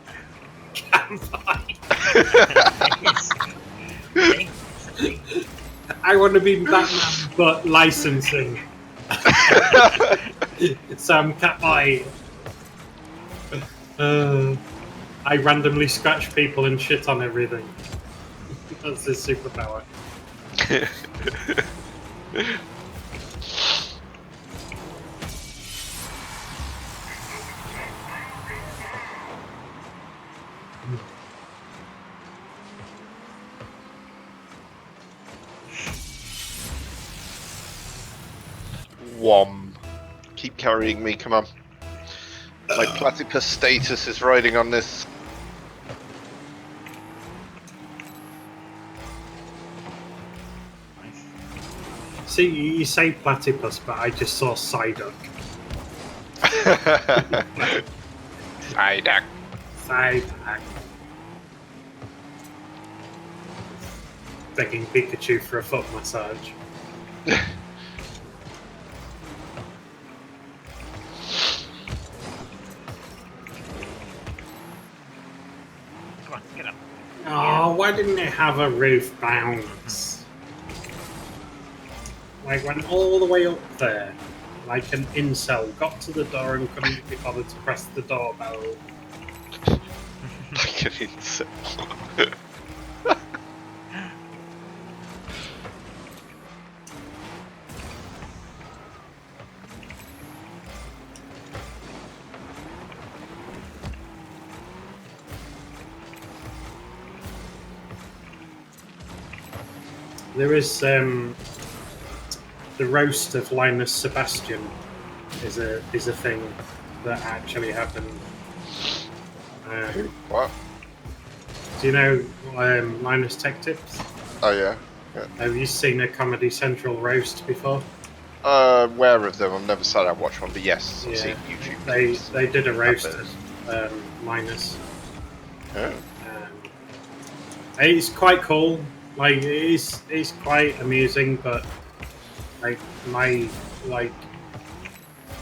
I want to be Batman, but licensing. So I'm Catboy. I randomly scratch people and shit on everything. That's his superpower. Wom. Keep carrying me, come on. My platypus status is riding on this. See, you say platypus, but I just saw Psyduck. Psyduck. Psyduck. Begging Pikachu for a foot massage. Come on, get up. Oh, why didn't it have a roof bounce? Like, went all the way up there, like an incel, got to the door and couldn't be bothered to press the doorbell. Like an insect. There is the roast of Linus Sebastian is a thing that actually happened. What? Do you know Linus Tech Tips? Oh yeah. Have you seen a Comedy Central roast before? Aware of them. I've never sat down and watched one, but yes, I've seen YouTube. They did a roast of Linus. Oh. It's quite cool. Like it's quite amusing, but like my like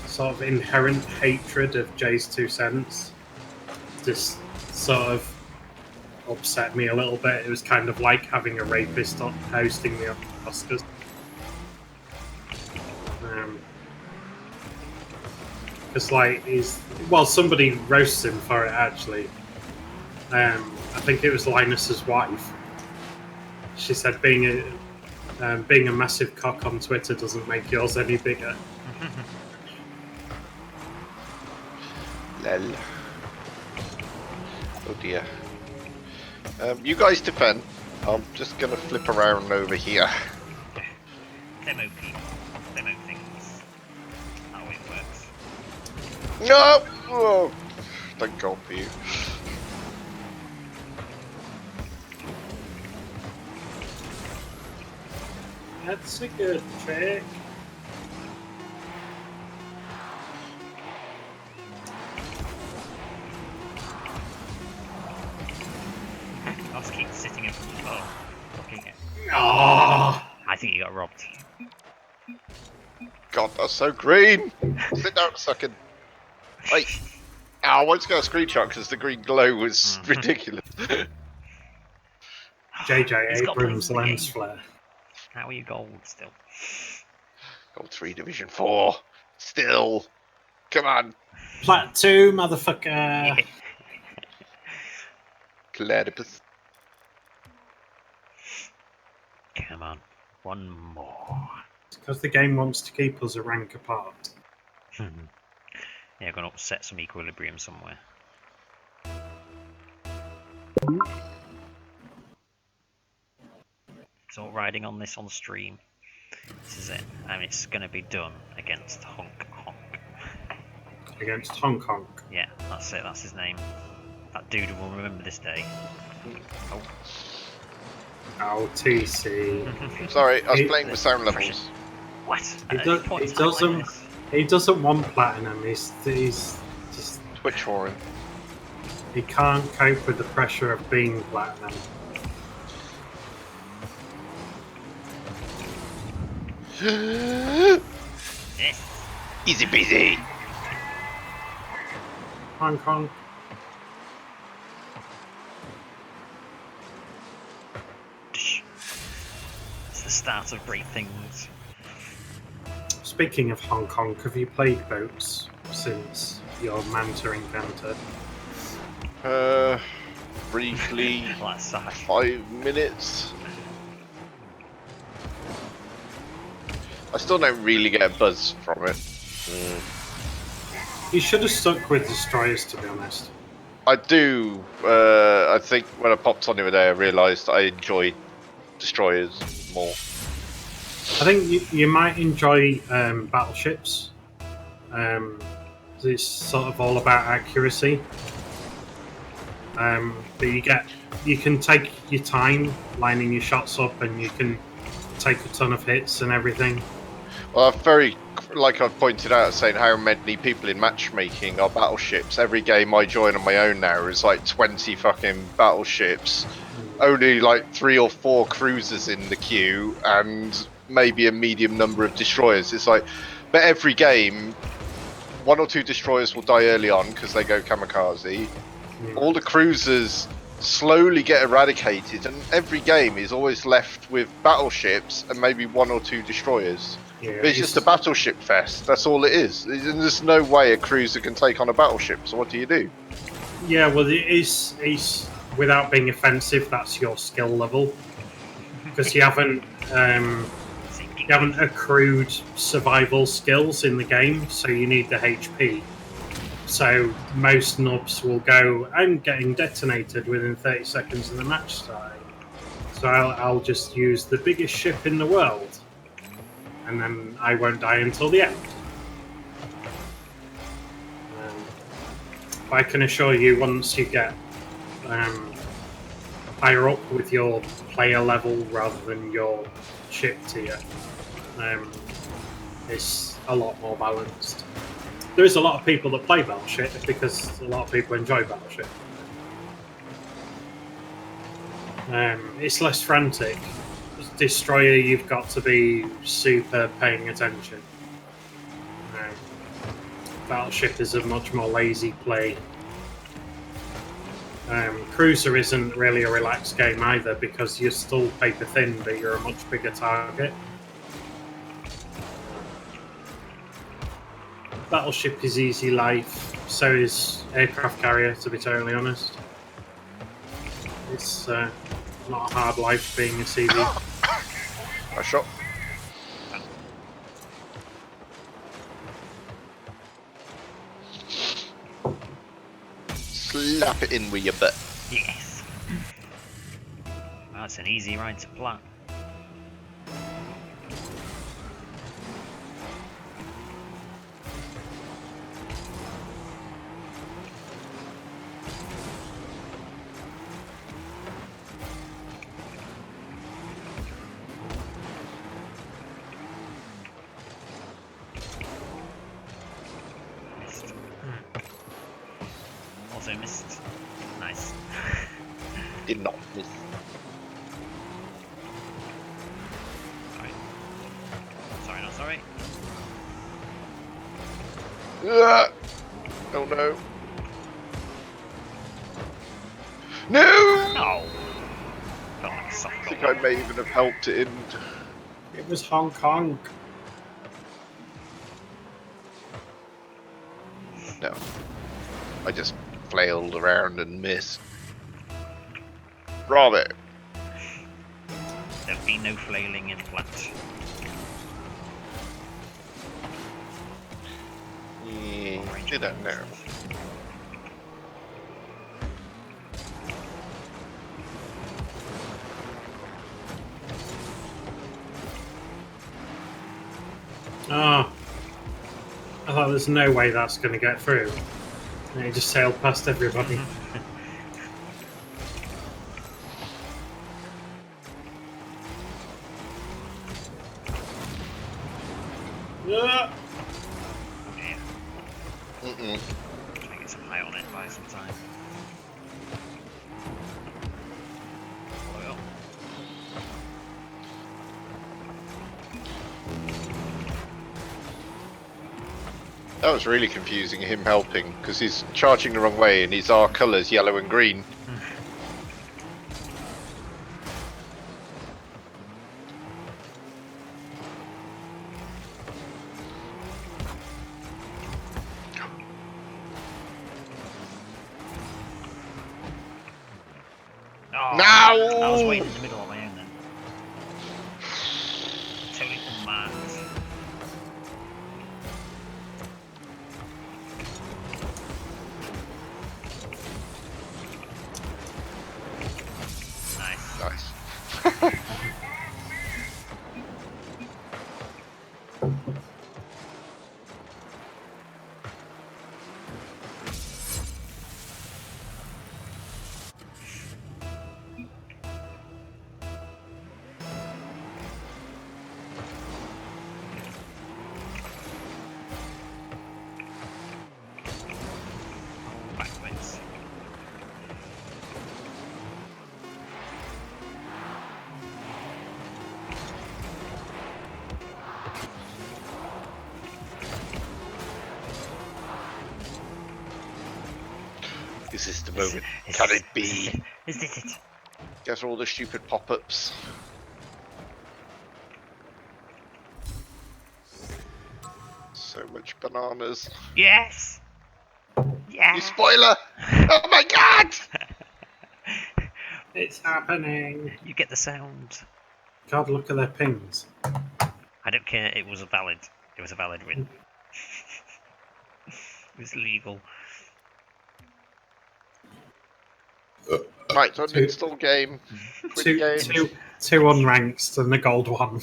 sort of inherent hatred of Jay's 2 cents just sort of upset me a little bit. It was kind of like having a rapist hosting the Oscars. Because like somebody roasts him for it actually. I think it was Linus's wife. She said being a massive cock on Twitter doesn't make yours any bigger. Lel. Oh dear. You guys defend. I'm just gonna flip around over here. Demo people. Demo things. That way it works. No! Oh, thank God for you. That's a good trick. I'll just keep sitting in. Oh, looking at. Oh, I think you got robbed. God, that's so green! Sit down a second. Wait. I wanted to go a screenshot because the green glow was ridiculous. JJ He's got Abrams planes in the lens game. flare. How are you gold still? Gold 3 Division 4. Still. Come on. Plat 2, motherfucker. Yeah. Platypus. Come on. One more. Because the game wants to keep us a rank apart. Yeah, gonna upset some equilibrium somewhere. So riding on this on stream. This is it. And it's gonna be done against Honk Honk. Against Hong Kong. Yeah, that's it, that's his name. That dude will remember this day. Oh. Oh, TC. Sorry, I was playing with sound levels. What? He doesn't want platinum. He's just Twitch for him. he can't cope with the pressure of being platinum. Easy peasy. Hong Kong. It's the start of great things. Speaking of Hong Kong, have you played boats since your Manta encounter? Briefly. That's sad. 5 minutes. I still don't really get a buzz from it. You should have stuck with destroyers, to be honest. I do. I think when I popped on the other day, I realised I enjoyed destroyers more. I think you might enjoy battleships. It's sort of all about accuracy. But you can take your time lining your shots up, and you can take a ton of hits and everything. Well, like I've pointed out, saying how many people in matchmaking are battleships. Every game I join on my own now is like 20 fucking battleships. Only like 3 or 4 cruisers in the queue, and maybe a medium number of destroyers. It's like, but every game, 1 or 2 destroyers will die early on because they go kamikaze. All the cruisers slowly get eradicated, and every game is always left with battleships and maybe 1 or 2 destroyers. Yeah, But it's just a battleship fest. That's all it is. There's no way a cruiser can take on a battleship. So what do you do? Yeah, well, it's without being offensive, that's your skill level, because you haven't accrued survival skills in the game, so you need the HP. So most nubs will go, I'm getting detonated within 30 seconds of the match start. So I'll just use the biggest ship in the world, and then I won't die until the end. But I can assure you, once you get higher up with your player level rather than your ship tier, it's a lot more balanced. There is a lot of people that play Battleship because a lot of people enjoy Battleship. It's less frantic. Destroyer, you've got to be super paying attention. Battleship is a much more lazy play. Cruiser isn't really a relaxed game either because you're still paper thin, but you're a much bigger target. Battleship is easy life, so is aircraft carrier, to be totally honest. It's not a hard life being a CV. I shot. Slap it in with your butt. Yes. That's an easy ride to plat. Missed. Also missed. Nice. Did not miss. Sorry. Sorry, not sorry. Oh no. No! No! Felt like a soft I think goal. I may even have helped it in. It was Hong Kong. No. I just flailed around and missed. Bravo! There'll be no flailing in plat. Yeah, Range did that now. bonuses. Oh, I thought there's no way that's going to get through. And it just sailed past everybody. Ah! Yeah. Mm-mm. Try and get some height on it by some time. Follow it up. That was really confusing, him helping, because he's charging the wrong way and his R colours yellow and green. Oh, No! I was waiting in the middle on my own then. Totally mad. Nice. Nice. Backwards. Is this the moment? Can it be? Is this it? Get all the stupid pop-ups. So much bananas. Yes! You Yes! spoiler! Oh my god! It's happening. You get the sound. God, look at their pings. I don't care, it was a valid win. It was legal. Right, uninstall game. Quit Two, game. two unranked and the gold one.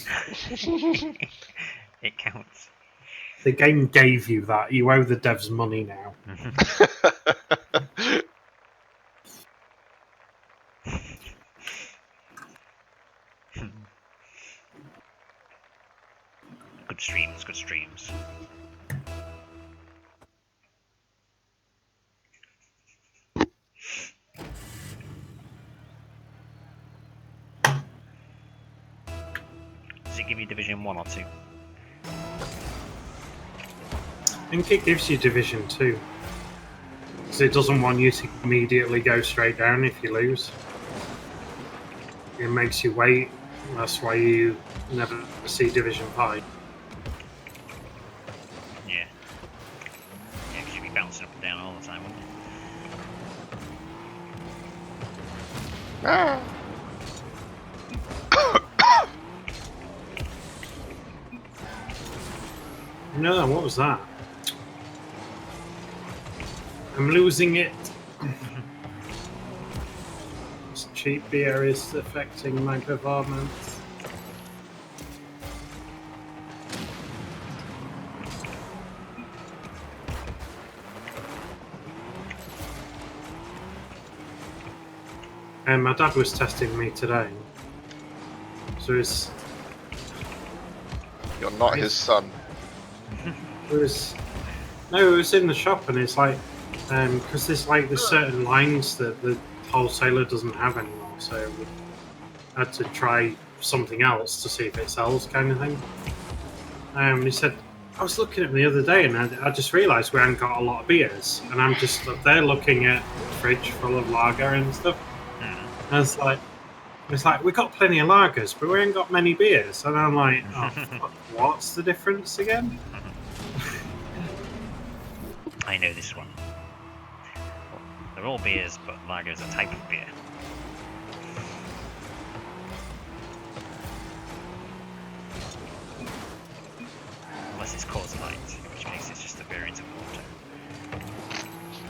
It counts. The game gave you that. You owe the devs money now. Good streams, good streams. Does it give you Division 1 or 2? I think it gives you Division 2. Because it doesn't want you to immediately go straight down if you lose. It makes you wait. That's why you never see Division 5. Yeah. Yeah, because you'd be bouncing up and down all the time, wouldn't you? Ah. No, what was that? I'm losing it. This cheap beer is affecting my performance. And my dad was testing me today. So it's You're not his son. it was in the shop, and it's like because there's like there's certain lines that the wholesaler doesn't have anymore, so we had to try something else to see if it sells, kind of thing. He said, I was looking at them the other day, and I just realised we hadn't got a lot of beers, and I'm just up there looking at the fridge full of lager and stuff. And it's like we got plenty of lagers, but we ain't got many beers. And I'm like, oh, fuck, what's the difference again? I know this one. They're all beers, but lager is a type of beer. Unless it's Coors Light, which makes it just a variant of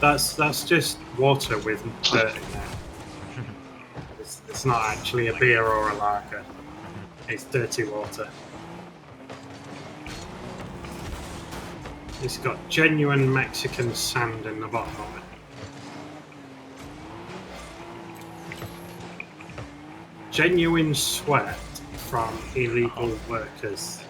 water. That's just water with dirt in there. It's not actually a beer or a lager. It's dirty water. It's got genuine Mexican sand in the bottom of it. Genuine sweat from illegal workers.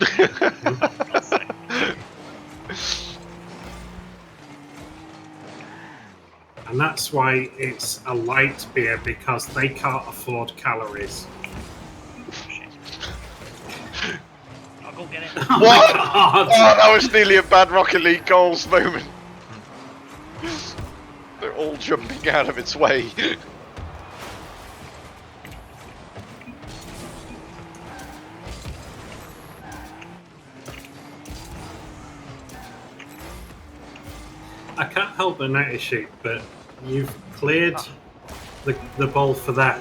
And that's why it's a light beer, because they can't afford calories. Shit. I'll go get it. Oh What? my god! Oh, that was nearly a bad Rocket League goals moment. They're all jumping out of its way. I can't help but notice you, but you've cleared the ball for them,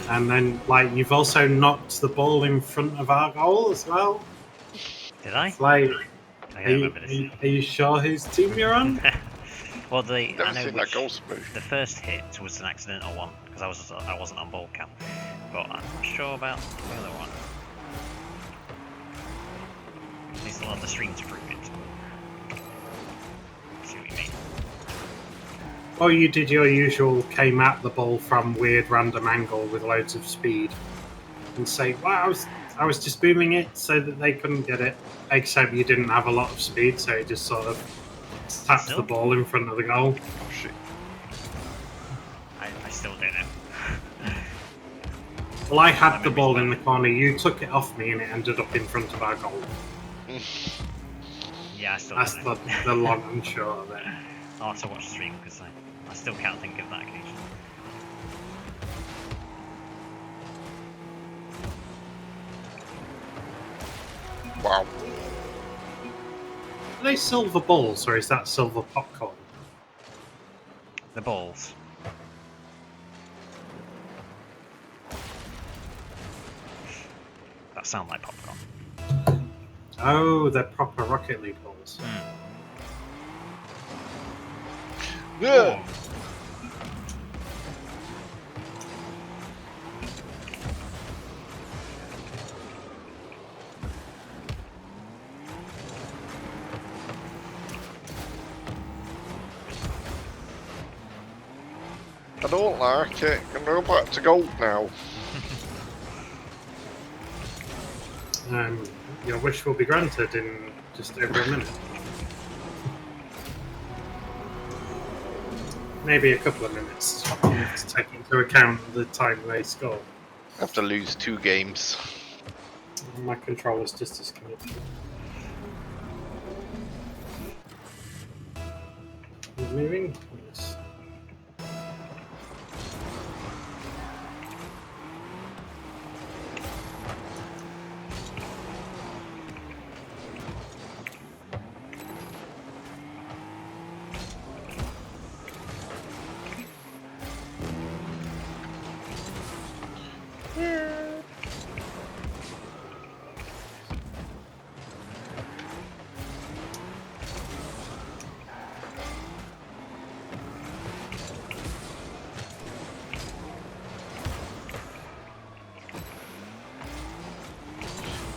and then like you've also knocked the ball in front of our goal as well. Did I? It's like, I are don't remember this. you sure whose team you're on? Well, Never I know seen that which, goal smooth. the first hit was an accidental one because I wasn't on ball cam, but I'm not sure about the other one. He's still on the stream to prove it. See what you mean? Or you did your usual, came at the ball from weird random angle with loads of speed, and say, "Well, I was just booming it so that they couldn't get it." Except you didn't have a lot of speed, so you just sort of tapped the ball in front of the goal. Oh shit. I still don't know. Well, I had the ball in the corner. You took it off me, and it ended up in front of our goal. Yeah, I still That's don't know. the long and short of it. I'll have to watch the stream because I still can't think of that occasion. Wow. Are they silver balls, or is that silver popcorn? The balls. That sound like popcorn. Oh, they're proper Rocket League balls. Yeah. I don't like it. Can go back to gold now. Your wish will be granted in just over a minute. Maybe a couple of minutes to take into account the time they score. I have to lose 2 games. My controller's just disconnected. Is it moving? Yes.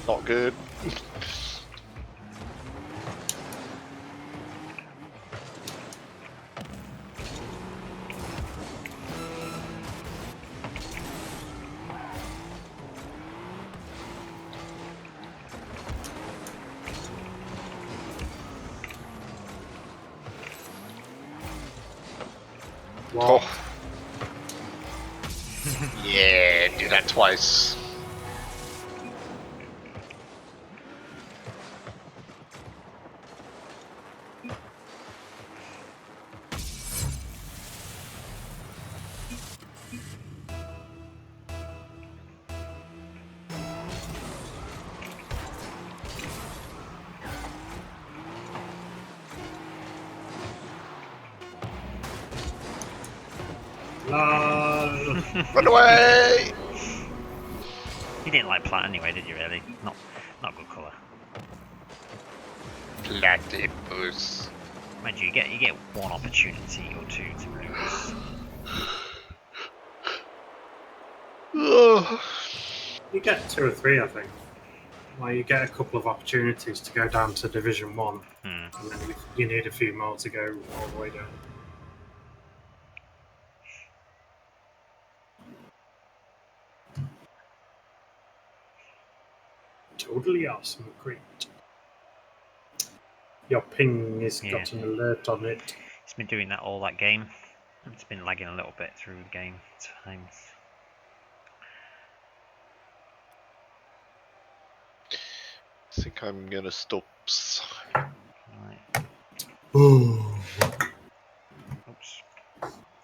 Not good. What? Oh. Yeah, do that twice. No! Run away! You didn't like plat anyway, did you? Really? Not good colour. Platypus. Mind you, you get one opportunity or two to lose. Ugh. You get 2 or 3, I think. Well, you get a couple of opportunities to go down to Division 1, and then you need a few more to go all the way down. Totally awesome, great. Your ping has got an alert on it. It's been doing that all that game. It's been lagging a little bit through the game at times. I think I'm gonna stop. Right. Ooh.